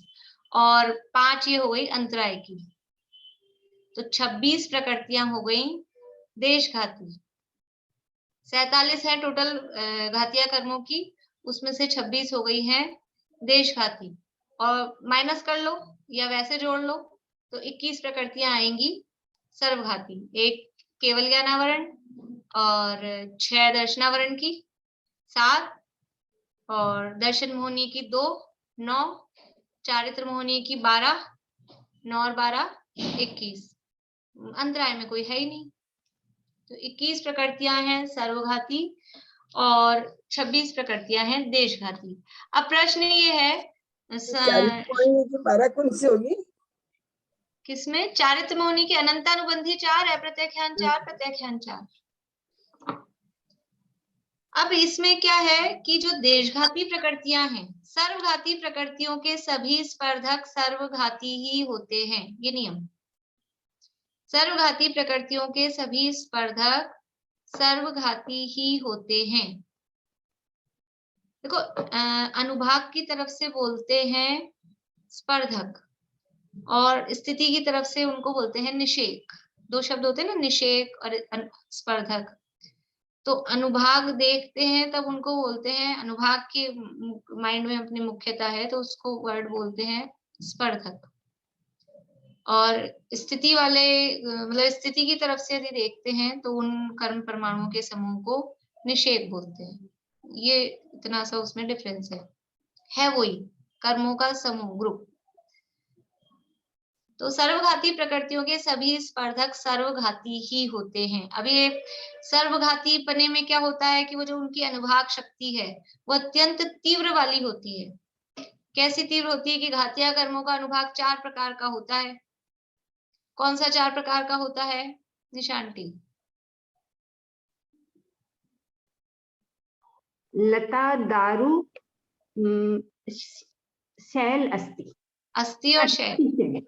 Speaker 1: और 5 ये हो गई अंतराय की, तो 26 प्रकृतियां हो गई देशघाती। 47 है टोटल घातिया कर्मों की, उसमें से 26 हो गई हैं देशघाती, और माइनस कर लो या वैसे जोड़ लो तो 21 प्रकृतियां आएंगी सर्वघाती। एक केवल ज्ञानावरण और 6 दर्शनावरण की 7, और दर्शन मोहनी की 2, 9, चारित्र मोहनी की 12, 9 और 12 21, अंतराय में कोई है ही नहीं, तो 21 प्रकृतियां हैं सर्वघाती और 26 प्रकृतियां हैं देशघाती। अब प्रश्न ये है
Speaker 10: 12 कौन सी होगी?
Speaker 1: किसमें? चारित्र मोहनी की अनंतानुबंधी 4 है, प्रत्यख्यान 4, प्रत्यख्यान 4। अब इसमें क्या है कि जो देशघाती प्रकृतियां हैं, सर्वघाती प्रकृतियों के सभी स्पर्धक सर्वघाती ही होते हैं, ये नियम। सर्वघाती प्रकृतियों के सभी स्पर्धक सर्वघाती ही होते हैं। देखो अनुभाग की तरफ से बोलते हैं स्पर्धक, और स्थिति की तरफ से उनको बोलते हैं निषेक। 2 शब्द होते हैं ना, निषेक और स्पर्धक। तो अनुभाग देखते हैं तब उनको बोलते हैं, अनुभाग के माइंड में अपनी मुख्यता है तो उसको वर्ड बोलते हैं स्पर्धक। और स्थिति वाले मतलब स्थिति की तरफ से यदि देखते हैं तो उन कर्म परमाणुओं के समूह को निषेक बोलते हैं। ये इतना सा उसमें डिफरेंस है वही कर्मों का समूह, ग्रुप। तो सर्वघाती प्रकृतियों के सभी स्पर्धक सर्वघाती ही होते हैं। अब ये सर्वघाती पने में क्या होता है कि वो जो उनकी अनुभाग शक्ति है वो अत्यंत तीव्र वाली होती है। कैसी तीव्र होती है कि घातिया कर्मों का अनुभाग 4 प्रकार का होता है। कौन सा 4 प्रकार का होता है निशांटी?
Speaker 2: लता, दारू, शैल, अस्थि।
Speaker 1: अस्थि और शैल।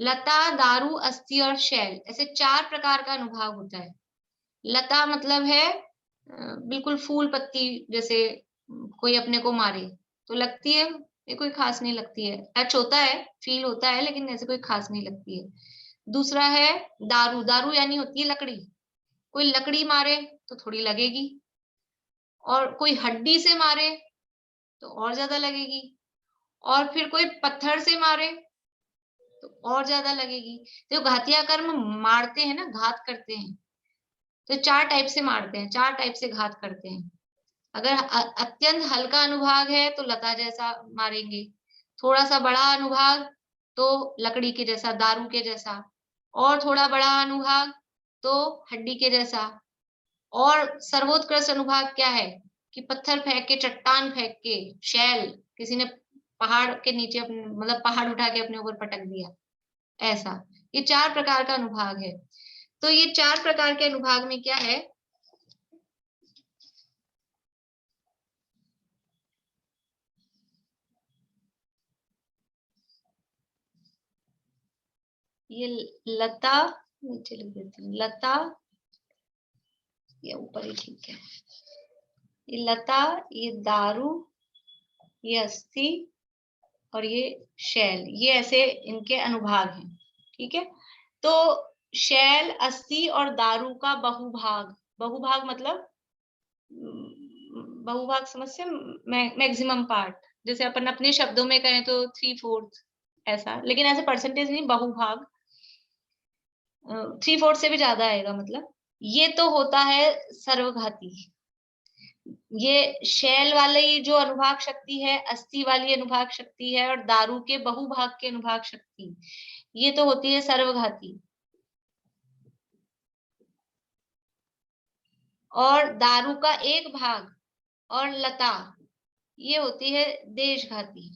Speaker 1: लता, दारू, अस्थि और शैल, ऐसे 4 प्रकार का अनुभाग होता है। लता मतलब है बिल्कुल फूल पत्ती जैसे कोई अपने को मारे तो लगती है, ये कोई खास नहीं लगती है, टच होता है, फील होता है, लेकिन ऐसे कोई खास नहीं लगती है। दूसरा है दारू। दारू यानी होती है लकड़ी, कोई लकड़ी मारे तो थोड़ी लगेगी, और कोई हड्डी से मारे तो और ज्यादा लगेगी, और फिर कोई पत्थर से मारे तो और ज्यादा लगेगी। तो घातिया कर्म मारते हैं ना, घात करते हैं, तो 4 टाइप से मारते हैं, 4 टाइप से घात करते हैं। अगर अत्यंत हल्का अनुभाग है तो लता जैसा मारेंगे, थोड़ा सा बड़ा अनुभाग तो लकड़ी के जैसा, दारू के जैसा, और थोड़ा बड़ा अनुभाग तो हड्डी के जैसा, और सर्वोत्कृष्ट अनुभाग क्या है कि पत्थर फेंक के, चट्टान फेंक के, शैल, किसी ने पहाड़ के नीचे अपने मतलब पहाड़ उठा के अपने ऊपर पटक दिया, ऐसा। ये 4 प्रकार का अनुभाग है। तो ये 4 प्रकार के अनुभाग में क्या है, ये लता नीचे लिख देती हूँ, लता ये ऊपर ही ठीक है, ये लता, ये दारू, ये अस्थि और ये शैल, ये ऐसे इनके अनुभाग हैं। ठीक है, तो शैल, अस्थि और दारू का बहुभाग, बहुभाग मतलब बहुभाग समझ से मैक्सिमम पार्ट, जैसे अपन अपने शब्दों में कहें तो 3/4 ऐसा, लेकिन ऐसे परसेंटेज नहीं, बहुभाग 3/4 से भी ज्यादा आएगा मतलब। ये तो होता है सर्वघाती। ये शैल वाली जो अनुभाग शक्ति है, अस्थि वाली अनुभाग शक्ति है, और दारू के बहुभाग के अनुभाग शक्ति, ये तो होती है सर्वघाती। और दारू का एक भाग और लता ये होती है देशघाती।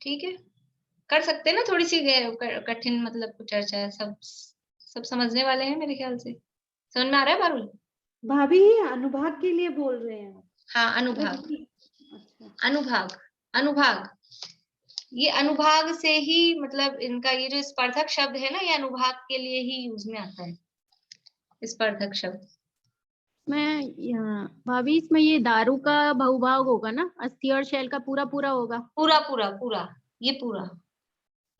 Speaker 1: ठीक है, कर सकते हैं ना थोड़ी सी कठिन मतलब चर्चा, सब समझने वाले हैं मेरे ख्याल से। समझ में आ रहा है पारुल?
Speaker 7: भाभी ये अनुभाग के लिए बोल रहे हैं?
Speaker 1: हाँ अनुभाग।
Speaker 7: अच्छा,
Speaker 1: अनुभाग, अनुभाग, ये अनुभाग से ही मतलब इनका ये जो स्पर्धक शब्द है ना, ये अनुभाग के लिए ही यूज में आता है, स्पर्धक शब्द।
Speaker 11: भाभी इसमें ये दारू का बहुभाग होगा ना, अस्थि और शैल का पूरा पूरा होगा?
Speaker 1: पूरा पूरा पूरा, ये पूरा,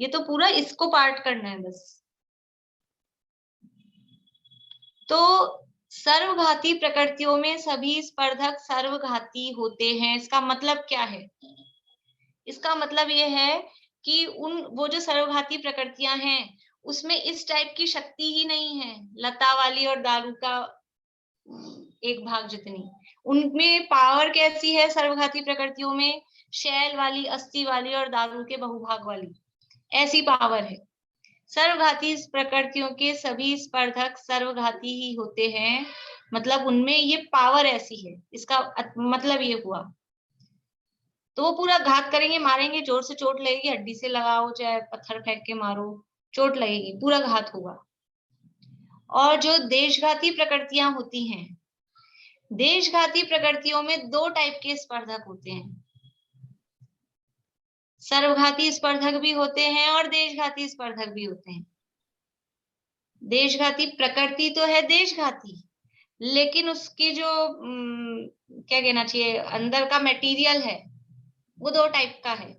Speaker 1: ये तो पूरा इसको पार्ट करना है बस। तो सर्वघाती प्रकृतियों में सभी स्पर्धक सर्वघाती होते हैं। इसका मतलब क्या है? इसका मतलब ये है कि वो जो सर्वघाती प्रकृतियां हैं उसमें इस टाइप की शक्ति ही नहीं है, लता वाली और दारू का एक भाग जितनी। उनमें पावर कैसी है सर्वघाती प्रकृतियों में? शैल वाली, अस्थि वाली और दारू के बहुभाग वाली, ऐसी पावर है। सर्वघाती प्रकृतियों के सभी स्पर्धक सर्वघाती ही होते हैं, मतलब उनमें ये पावर ऐसी है। इसका मतलब ये हुआ। तो वो पूरा घात करेंगे, मारेंगे, जोर से चोट लगेगी, हड्डी से लगाओ चाहे पत्थर फेंक के मारो, चोट लगेगी, पूरा घात होगा। और जो देशघाती प्रकृतियां होती हैं, देशघाती प्रकृतियों में दो टाइप के स्पर्धक होते हैं, सर्वघाती स्पर्धक भी होते हैं और देशघाती स्पर्धक भी होते हैं। देशघाती प्रकृति तो है देशघाती, लेकिन उसकी जो क्या कहना चाहिए, अंदर का मटेरियल है वो दो टाइप का है।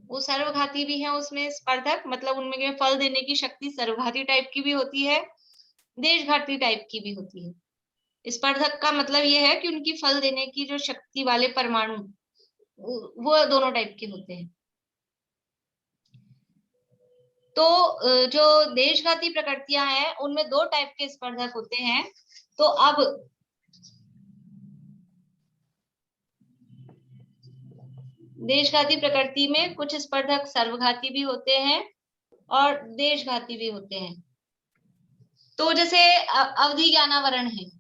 Speaker 1: वो सर्वघाती भी है उसमें स्पर्धक, मतलब उनमें फल देने की शक्ति सर्वघाती टाइप की भी होती है, देशघाती टाइप की भी होती है। स्पर्धक का मतलब ये है कि उनकी फल देने की जो शक्ति वाले परमाणु वो दोनों टाइप के होते हैं। तो जो देशघाती प्रकृतियां हैं उनमें दो टाइप के स्पर्धक होते हैं। तो अब देशघाती प्रकृति में कुछ स्पर्धक सर्वघाती भी होते हैं और देशघाती भी होते हैं। तो जैसे अवधि ज्ञानावरण है,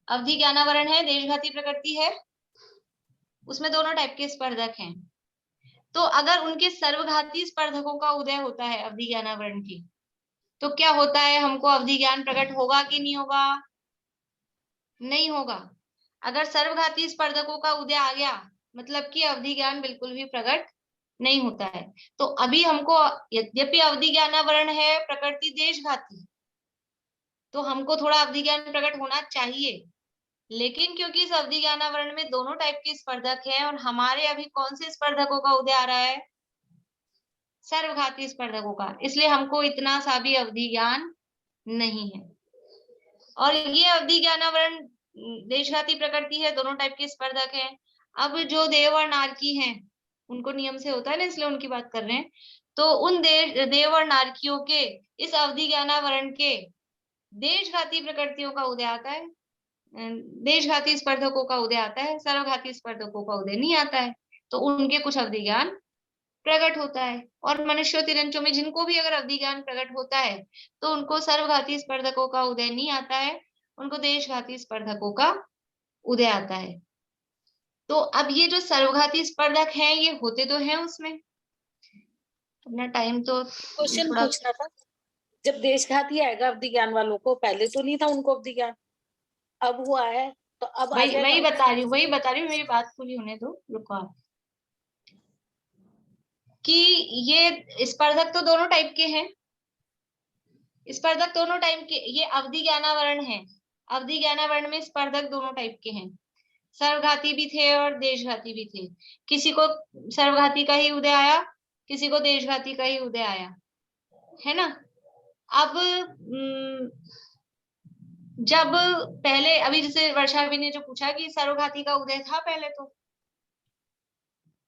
Speaker 1: अवधि ज्ञानावरण है, देशघाती प्रकृति है, उसमें दोनों टाइप के स्पर्धक हैं। तो अगर उनके सर्वघाती स्पर्धकों का उदय होता है अवधि ज्ञानावरण की, तो क्या होता है, हमको अवधि ज्ञान प्रकट होगा कि नहीं होगा? नहीं होगा। अगर सर्वघाती स्पर्धकों का उदय आ गया मतलब कि अवधि ज्ञान बिल्कुल भी प्रकट नहीं होता है। तो अभी हमको, यद्यपि अवधि ज्ञानावरण है प्रकृति देशघाती, तो हमको थोड़ा अवधि ज्ञान प्रकट होना चाहिए, लेकिन क्योंकि इस अवधि ज्ञानावरण में दोनों टाइप के स्पर्धक हैं और हमारे अभी कौन से स्पर्धकों का उदय आ रहा है? सर्वघाती स्पर्धकों का, इसलिए हमको इतना सा भी अवधि ज्ञान नहीं है। और ये अवधि ज्ञानावरण देशघाती प्रकृति है, दोनों टाइप के स्पर्धक हैं। अब जो देव और नारकी हैं उनको नियम से होता है ना, इसलिए उनकी बात कर रहे हैं। तो उन देव और नारकियों के इस अवधि ज्ञानावरण के देशघाती प्रकृतियों का उदय आता है, देशघाती स्पर्धकों का उदय आता है, सर्वघाती स्पर्धकों का उदय नहीं आता है। तो उनके कुछ अवधि ज्ञान प्रकट होता है। और मनुष्यों तिरंचों में जिनको भी अगर अवधि ज्ञान प्रकट होता है तो उनको सर्वघाती स्पर्धकों का उदय नहीं आता है, उनको देशघाती स्पर्धकों का उदय आता है। तो अब ये जो सर्वघाती स्पर्धक हैं ये होते तो हैं उसमें। अपना टाइम तो
Speaker 9: क्वेश्चन पूछना था, जब देशघाती आएगा अवधि ज्ञान वालों को, पहले तो नहीं था उनको अवधि ज्ञान, अब हुआ है तो अब
Speaker 1: वही बता रही हूँ, मेरी बात पूरी होने दो, रुको आप। कि ये स्पर्धक तो दोनों टाइप के हैं, स्पर्धक दोनों टाइप के, ये अवधि ज्ञानावरण है, अवधि ज्ञानावरण में स्पर्धक दोनों टाइप के हैं, सर्वघाती भी थे और देशघाती भी थे। किसी को सर्वघाती का ही उदय आया, किसी को देशघाती का ही उदय आया, है ना। अब जब पहले, अभी जैसे वर्षा अभी ने जो पूछा कि सर्वघाती का उदय था पहले, तो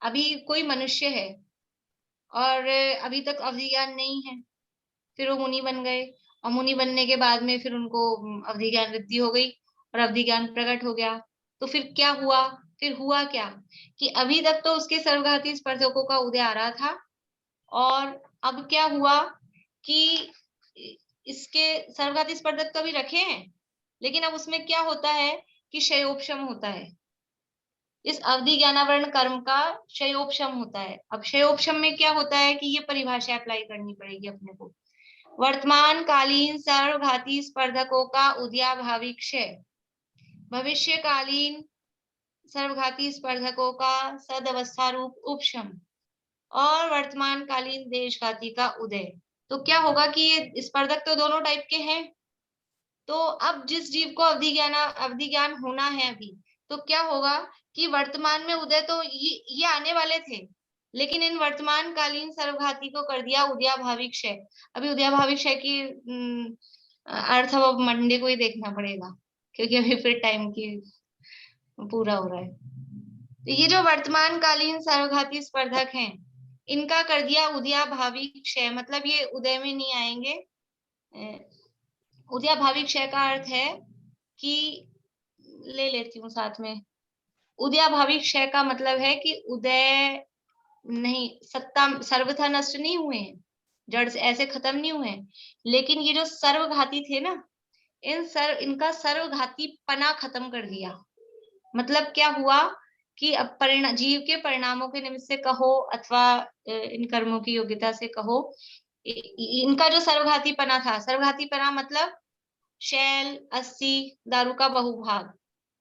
Speaker 1: अभी कोई मनुष्य है और अभी तक अवधि ज्ञान नहीं है, फिर वो मुनि बन गए और मुनि बनने के बाद में फिर उनको अवधि ज्ञान वृद्धि हो गई और अवधि ज्ञान प्रकट हो गया। तो फिर क्या हुआ? फिर हुआ क्या कि अभी तक तो उसके सर्वघाती स्पर्धकों का उदय आ रहा था, और अब क्या हुआ कि इसके सर्वघाती स्पर्धक तो अभी रखे हैं, लेकिन अब उसमें क्या होता है कि क्षयोपशम होता है, इस अवधि ज्ञानावरण कर्म का क्षयोपशम होता है। अब क्षयोपशम में क्या होता है कि ये परिभाषा अप्लाई करनी पड़ेगी अपने को। वर्तमान कालीन सर्वघाती स्पर्धकों का उदयाभावी क्षय, भविष्यकालीन सर्वघाती स्पर्धकों का सदवस्था रूप उपशम, और वर्तमान कालीन देशघाती का उदय। तो क्या होगा कि ये स्पर्धक तो दोनों टाइप के हैं, तो अब जिस जीव को अवधि ज्ञान होना है अभी, तो क्या होगा कि वर्तमान में उदय तो ये आने वाले थे, लेकिन इन वर्तमान कालीन सर्वघाती को कर दिया उदयाभावी क्षय। अभी उदयाभावी क्षय की अर्थ अब मंडे को ही देखना पड़ेगा, क्योंकि अभी फिर टाइम की पूरा हो रहा है। तो ये जो वर्तमान कालीन सर्वघाती स्पर्धक हैं, इनका कर दिया उदयाभावी क्षय, मतलब ये उदय में नहीं आएंगे। उदयाभावी क्षय का अर्थ है कि, ले लेती हूँ साथ में, उदयाभावी क्षय का मतलब है कि उदय नहीं, सत्ता सर्वथा नष्ट नहीं हुए हैं, जड़ से ऐसे खत्म नहीं हुए हैं, लेकिन ये जो सर्वघाती थे ना, इनका सर्वघाती पना खत्म कर दिया। मतलब क्या हुआ कि अब जीव के परिणामों के निमित्त से कहो अथवा इन कर्मों की योग्यता से कहो, इनका जो सर्वघाती पना था, सर्वघाती पना मतलब शैल, अस्थि, दारू का बहुभाग,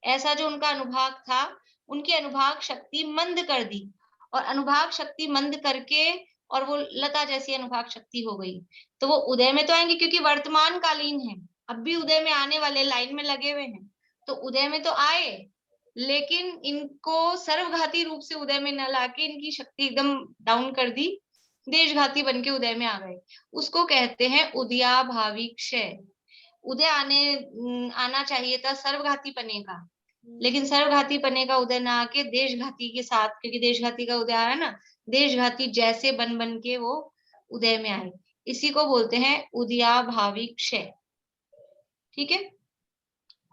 Speaker 1: ऐसा जो उनका अनुभाग था, उनकी अनुभाग शक्ति मंद कर दी, और अनुभाग शक्ति मंद करके और वो लता जैसी अनुभाग शक्ति हो गई। तो वो उदय में तो आएंगे क्योंकि वर्तमान कालीन है, अब भी उदय में आने वाले, लाइन में लगे हुए हैं, तो उदय में तो आए, लेकिन इनको सर्वघाती रूप से उदय में न लाके इनकी शक्ति एकदम डाउन कर दी, देशघाती बन के उदय में आ गए। उसको कहते हैं उदयाभावी क्षय। उदय आना चाहिए था सर्वघाती पने का, लेकिन सर्वघाती पने का उदय ना आके देशघाती के साथ, क्योंकि देशघाती का उदय आया ना, देशघाती जैसे बन के वो उदय में आए, इसी को बोलते हैं उदयाभावी क्षय। ठीक है।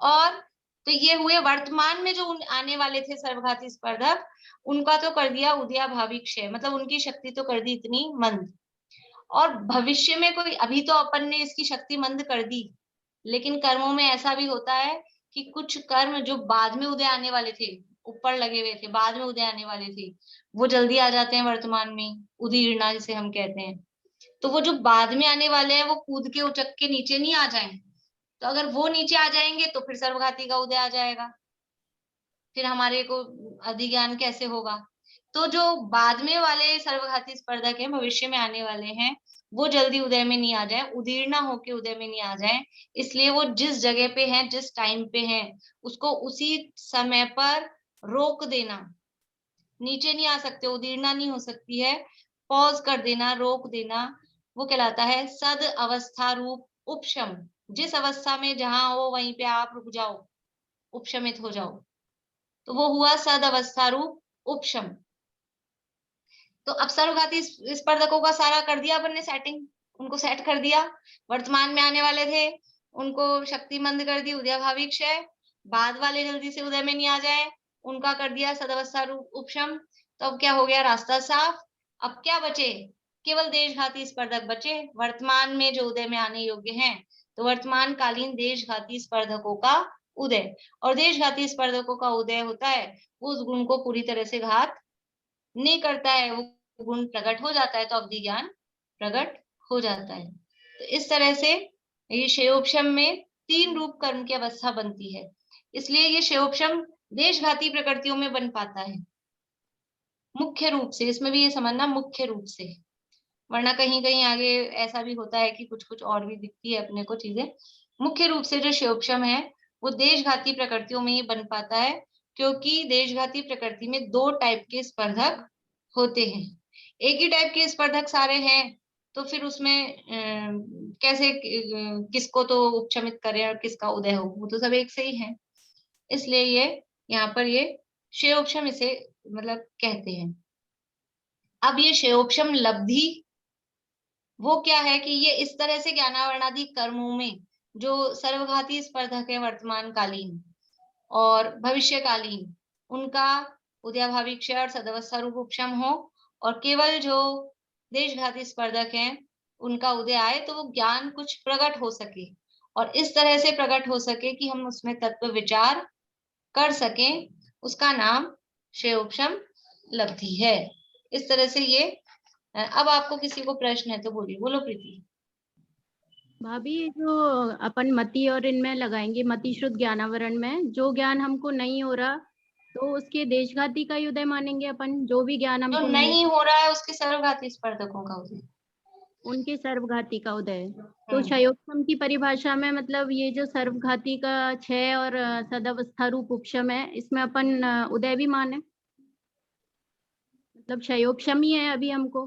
Speaker 1: और तो ये हुए वर्तमान में जो आने वाले थे सर्वघाती स्पर्धक, उनका तो कर दिया उदयाभावी क्षय, मतलब उनकी शक्ति तो कर दी इतनी मंद। और भविष्य में कोई, अभी तो अपन ने इसकी शक्ति मंद कर दी, लेकिन कर्मों में ऐसा भी होता है कि कुछ कर्म जो बाद में उदय आने वाले थे, ऊपर लगे हुए थे, बाद में उदय आने वाले थे, वो जल्दी आ जाते हैं वर्तमान में, उदीर्णा जिसे हम कहते हैं। तो वो जो बाद में आने वाले हैं वो कूद के उचक के नीचे नहीं आ जाएं, तो अगर वो नीचे आ जाएंगे तो फिर सर्वघाती का उदय आ जाएगा, फिर हमारे को अधिज्ञान कैसे होगा। तो जो बाद में वाले सर्वघाती स्पर्धक हैं, भविष्य में आने वाले हैं, वो जल्दी उदय में नहीं आ जाए, उदीर्णा होके उदय में नहीं आ जाए, इसलिए वो जिस जगह पे हैं, जिस टाइम पे हैं, उसको उसी समय पर रोक देना। नीचे नहीं आ सकते, उदीर्णा नहीं हो सकती है, पॉज कर देना, रोक देना, वो कहलाता है सद अवस्था रूप उपशम। जिस अवस्था में जहां हो वहीं पे आप रुक जाओ, उपशमित हो जाओ, तो वो हुआ सद अवस्था रूप उपशम। तो अब सर्वघाती स्पर्धकों का सारा कर दिया अपन ने सेटिंग, उनको सेट कर दिया, वर्तमान में आने वाले थे उनको शक्ति मंद कर दी, उदयाभावी क्षय, बाद वाले जल्दी से उदय में नहीं आ जाए, उनका कर दिया सदवस्था रूप उपशम। तो अब क्या हो गया, रास्ता साफ। अब क्या बचे, केवल देशघाती स्पर्धक बचे, वर्तमान में जो उदय में आने योग्य हैं। तो वर्तमान कालीन देशघाती स्पर्धकों का उदय, और देशघाती स्पर्धकों का उदय होता है, वो उस गुण को पूरी तरह से घात नहीं करता है, वो गुण प्रकट हो जाता है, तो अवधि ज्ञान प्रकट हो जाता है। तो इस तरह से ये क्षयोपशम में 3 रूप कर्म की अवस्था बनती है, इसलिए ये क्षयोपशम देशघाती प्रकृतियों में बन पाता है मुख्य रूप से। इसमें भी ये समझना मुख्य रूप से, वरना कहीं कहीं आगे ऐसा भी होता है कि कुछ कुछ और भी दिखती है अपने को चीजें। मुख्य रूप से जो क्षयोपशम है वो देशघाती प्रकृतियों में ही बन पाता है, क्योंकि देशघाती प्रकृति में 2 टाइप के स्पर्धक होते हैं। एक ही टाइप के स्पर्धक सारे हैं तो फिर उसमें कैसे किसको तो उपशमित करें और किसका उदय हो, वो तो सब एक से ही है। इसलिए ये यहाँ पर ये क्षयोपशम इसे मतलब कहते हैं। अब ये क्षयोपशम लब्धि वो क्या है कि ये इस तरह से ज्ञानावरणादि कर्मों में जो सर्वघाती स्पर्धक है वर्तमान कालीन और भविष्यकालीन, उनका उदयाभावी क्षय और सदवस्था रूप उपशम हो, और केवल जो देशघाती स्पर्धक हैं उनका उदय आए, तो वो ज्ञान कुछ प्रकट हो सके, और इस तरह से प्रकट हो सके कि हम उसमें तत्व विचार कर सकें, उसका नाम क्षयोपशम लब्धि है। इस तरह से ये। अब आपको किसी को प्रश्न है तो बोलिए, बोलो प्रीति।
Speaker 11: भाभी जो अपन मति और इनमें लगाएंगे, मति शुद्ध ज्ञानावरण में जो ज्ञान हमको नहीं हो रहा, तो उसके देशघाती का ही उदय मानेंगे अपन, जो भी ज्ञान हमको
Speaker 1: जो नहीं हो रहा है उसके सर्वघाती स्पर्धकों का उदय।
Speaker 11: उनके सर्वघाती का उदय है। तो क्षयोपम की परिभाषा में मतलब ये जो सर्वघाती का क्षय और सदावस्था रूप उपशम है, इसमें अपन उदय भी माने, मतलब क्षयोपम ही है अभी हमको,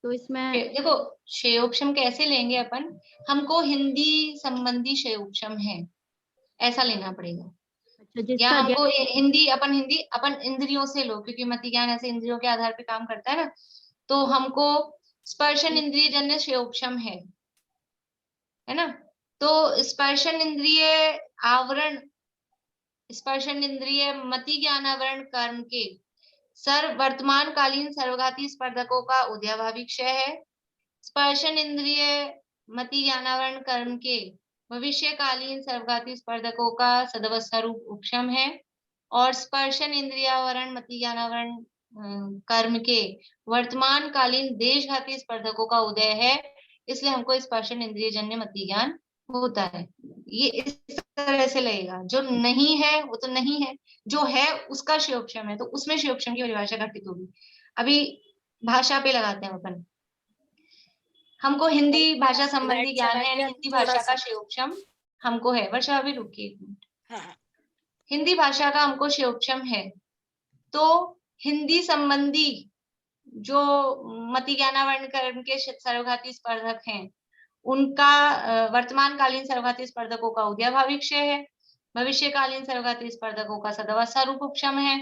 Speaker 11: तो इसमें
Speaker 1: देखो क्षयोपम कैसे लेंगे अपन, हमको हिंदी संबंधी क्षयोपम है ऐसा लेना पड़ेगा।
Speaker 11: अच्छा,
Speaker 1: या
Speaker 11: जिसका
Speaker 1: हमको हिंदी अपन इंद्रियों से लो, क्योंकि मति ज्ञान ऐसे इंद्रियों के आधार पे काम करता है ना, तो हमको स्पर्शन इंद्रिय जन्य क्षयोपम है ना। तो स्पर्शन इंद्रिय आवरण, स्पर्शन इंद्रिय मति ज्ञान आवरण कर्म के वर्तमान कालीन सर्वघाती स्पर्धकों का उदयभावी क्षय है। स्पर्शन इंद्रिय मति ज्ञानावरण कर्म के भविष्यकालीन सर्वघाती स्पर्धकों का सदवस्था रूप उपशम है। और स्पर्शन इंद्रियावरण मति ज्ञानावरण कर्म के वर्तमान कालीन देशघाती स्पर्धकों का उदय है, इसलिए हमको स्पर्शन इंद्रिय जन्य मति ज्ञान होता है। ये इस तरह से लगेगा, जो नहीं है वो तो नहीं है, जो है उसका क्षयोपम है, तो उसमें क्षयोपम की परिभाषा घटित होगी। अभी भाषा पे लगाते हैं अपन, हमको हिंदी भाषा संबंधी ज्ञान है, यानी हिंदी भाषा का क्षयोपम हमको है। वर्षा अभी रुकिए एक मिनट। हिंदी भाषा का हमको क्षयोपम है, तो हिंदी संबंधी जो मति ज्ञानावरण कर्म के सर्वघाती स्पर्धक हैं, उनका वर्तमान कालीन सर्वघाती स्पर्धकों का उदयभावी क्षय है। भविष्यकालीन सर्वघाती स्पर्धकों का सदावस्था रूप उपशम है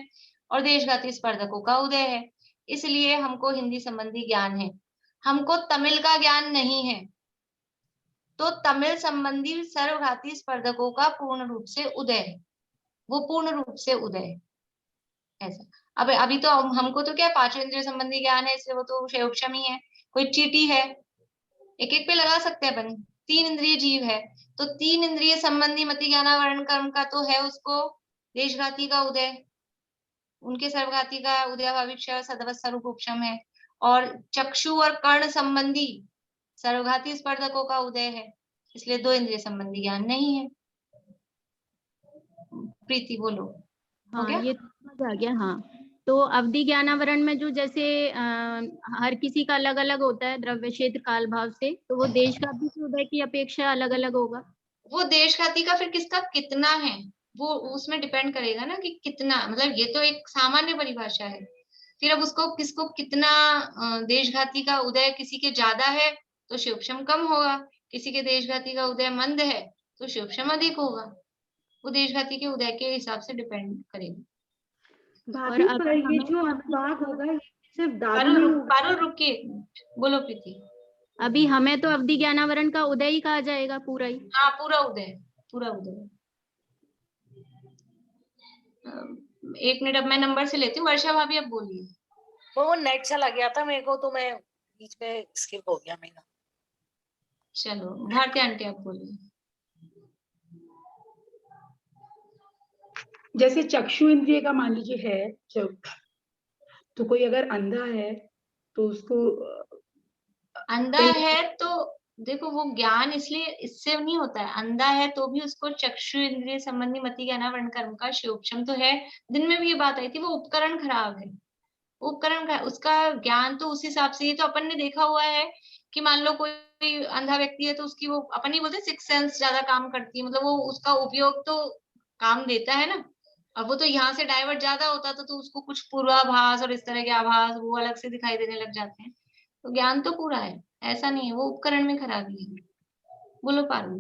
Speaker 1: और देशघाती स्पर्धकों का उदय है। इसलिए हमको हिंदी संबंधी ज्ञान है, हमको तमिल का ज्ञान नहीं है, तो तमिल संबंधी सर्वघाती स्पर्धकों का पूर्ण रूप से उदय है, वो पूर्ण रूप से उदय है ऐसा। अब अभी तो हमको तो क्या पांचों इंद्रिय संबंधी ज्ञान है, इसलिए वो तो क्षयोपम ही है। कोई चीटी है, एक एक पे लगा सकते हैं अपन। 3 इंद्रिय जीव है, तो 3 इंद्रिय संबंधी मति ज्ञानावरण कर्म का तो है उसको देशघाती का उदय, उनके सर्वघाती का उदयभावी क्षय सदवस्था रूप उपशम है। और चक्षु और कर्ण संबंधी सर्वघाती स्पर्धकों का उदय है, इसलिए 2 इंद्रिय संबंधी ज्ञान नहीं है। प्रीति बोलो। हो
Speaker 11: हाँ,
Speaker 1: गया?
Speaker 11: ये समझ आ गया। हाँ, तो अवधि ज्ञानावरण में जो जैसे हर किसी का अलग अलग होता है द्रव्य क्षेत्र काल भाव से, तो वो देशघाती के उदय की अपेक्षा अलग अलग होगा।
Speaker 1: वो देशघाती का फिर किसका कितना है वो उसमें डिपेंड करेगा ना, कि कितना, मतलब ये तो एक सामान्य परिभाषा है। फिर अब उसको किसको कितना देशघाती का उदय, किसी के ज्यादा है तो क्षयोपम कम होगा, किसी के देशघाती का उदय मंद है तो क्षयोपम अधिक होगा। वो देशघाती के उदय के हिसाब से डिपेंड करेगा।
Speaker 7: भाभी पर ये जो अनुवाद होगा ये सिर्फ दारू में होगा।
Speaker 1: पारुल रुकिए, बोलो प्रीति।
Speaker 11: अभी हमें तो अवधि ज्ञानावरण का उदय ही कहा जाएगा पूरा ही।
Speaker 1: हाँ, पूरा उदय, पूरा उदय। एक मिनट, अब मैं नंबर से लेती हूँ। वर्षा भाभी अब बोलिए।
Speaker 9: वो नेट चला गया था मेरे को, तो मैं बीच में स्किप हो गया मेरा।
Speaker 1: चलो भारती आंटी आप बोलिए।
Speaker 2: जैसे चक्षु इंद्रिय का मान लीजिए है, तो कोई अगर अंधा है तो उसको
Speaker 1: अंधा है तो देखो वो ज्ञान इसलिए इससे नहीं होता है, अंधा है तो भी उसको चक्षु इंद्रिय संबंधी मति ज्ञानावरण कर्म का क्षयोपम तो है। दिन में भी ये बात आई थी, वो उपकरण खराब है, उपकरण उसका ज्ञान तो उस हिसाब से ही तो अपन ने देखा हुआ है कि मान लो कोई अंधा व्यक्ति है तो उसकी वो अपन ही बोलते सिक्स सेंस ज्यादा काम करती है, मतलब वो उसका उपयोग तो काम देता है ना। अब वो तो यहाँ से डाइवर्ट ज्यादा होता तो उसको कुछ पूर्वाभास और इस तरह के आभास वो अलग से दिखाई देने लग जाते हैं। तो ज्ञान तो पूरा है, ऐसा नहीं है वो उपकरण में खराबी है। बोलो पारुल।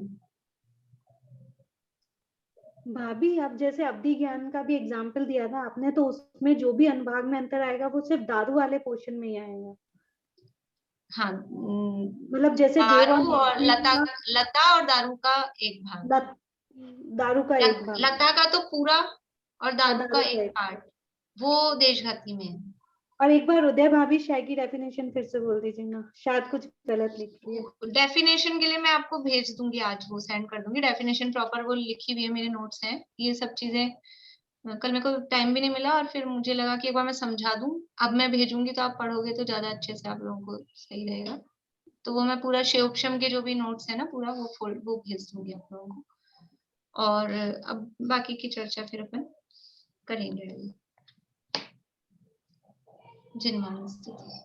Speaker 7: भाभी आप जैसे अवधि ज्ञान का भी एग्जाम्पल दिया था आपने, तो उसमें जो भी अनुभाग में अंतर आएगा वो सिर्फ दारू वाले पोर्शन में ही आएगा।
Speaker 1: हाँ,
Speaker 7: मतलब जैसे
Speaker 1: दारू और लता और दारू का एक भाग,
Speaker 7: दारू का एक भाग,
Speaker 1: लता का तो पूरा और दारू का एक पार्ट वो देशघाती में है।
Speaker 7: और एक बार उदय भाभी शाय की डेफिनेशन फिर से बोल दीजिए ना, शायद कुछ गलत लिखी है।
Speaker 1: डेफिनेशन के लिए मैं आपको भेज दूंगी, आज वो सेंड कर दूंगी। डेफिनेशन प्रॉपर वो लिखी हुई है, मेरे नोट्स हैं ये सब चीजें। कल मेरे को टाइम भी नहीं मिला और फिर मुझे लगा कि एक बार मैं समझा दूं। अब मैं भेजूंगी तो आप पढ़ोगे तो ज्यादा अच्छे से आप लोगों को सही रहेगा। तो वो मैं पूरा क्षयोपम के जो भी नोट्स है ना पूरा वो भेज दूंगी आप लोगों को। और अब बाकी की चर्चा फिर अपन करेंगे। जिनमान स्थिति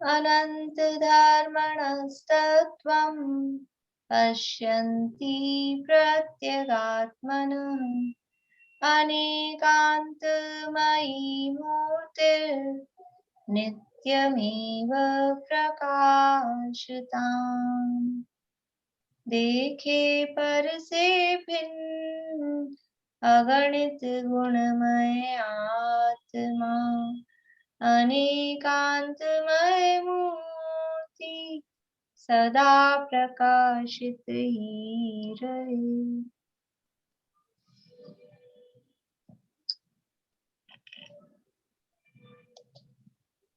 Speaker 1: अनंत धर्मणस्तत्त्वं पश्यन्ति प्रत्यगात्मनः अनेकान्तमयी मूर्तिर्नित्यमेव प्रकाशताम् देखे पर से भिन्न अगणित गुणमय आत्मा अनेकांतमय मूर्ति सदा प्रकाशित ही रहे।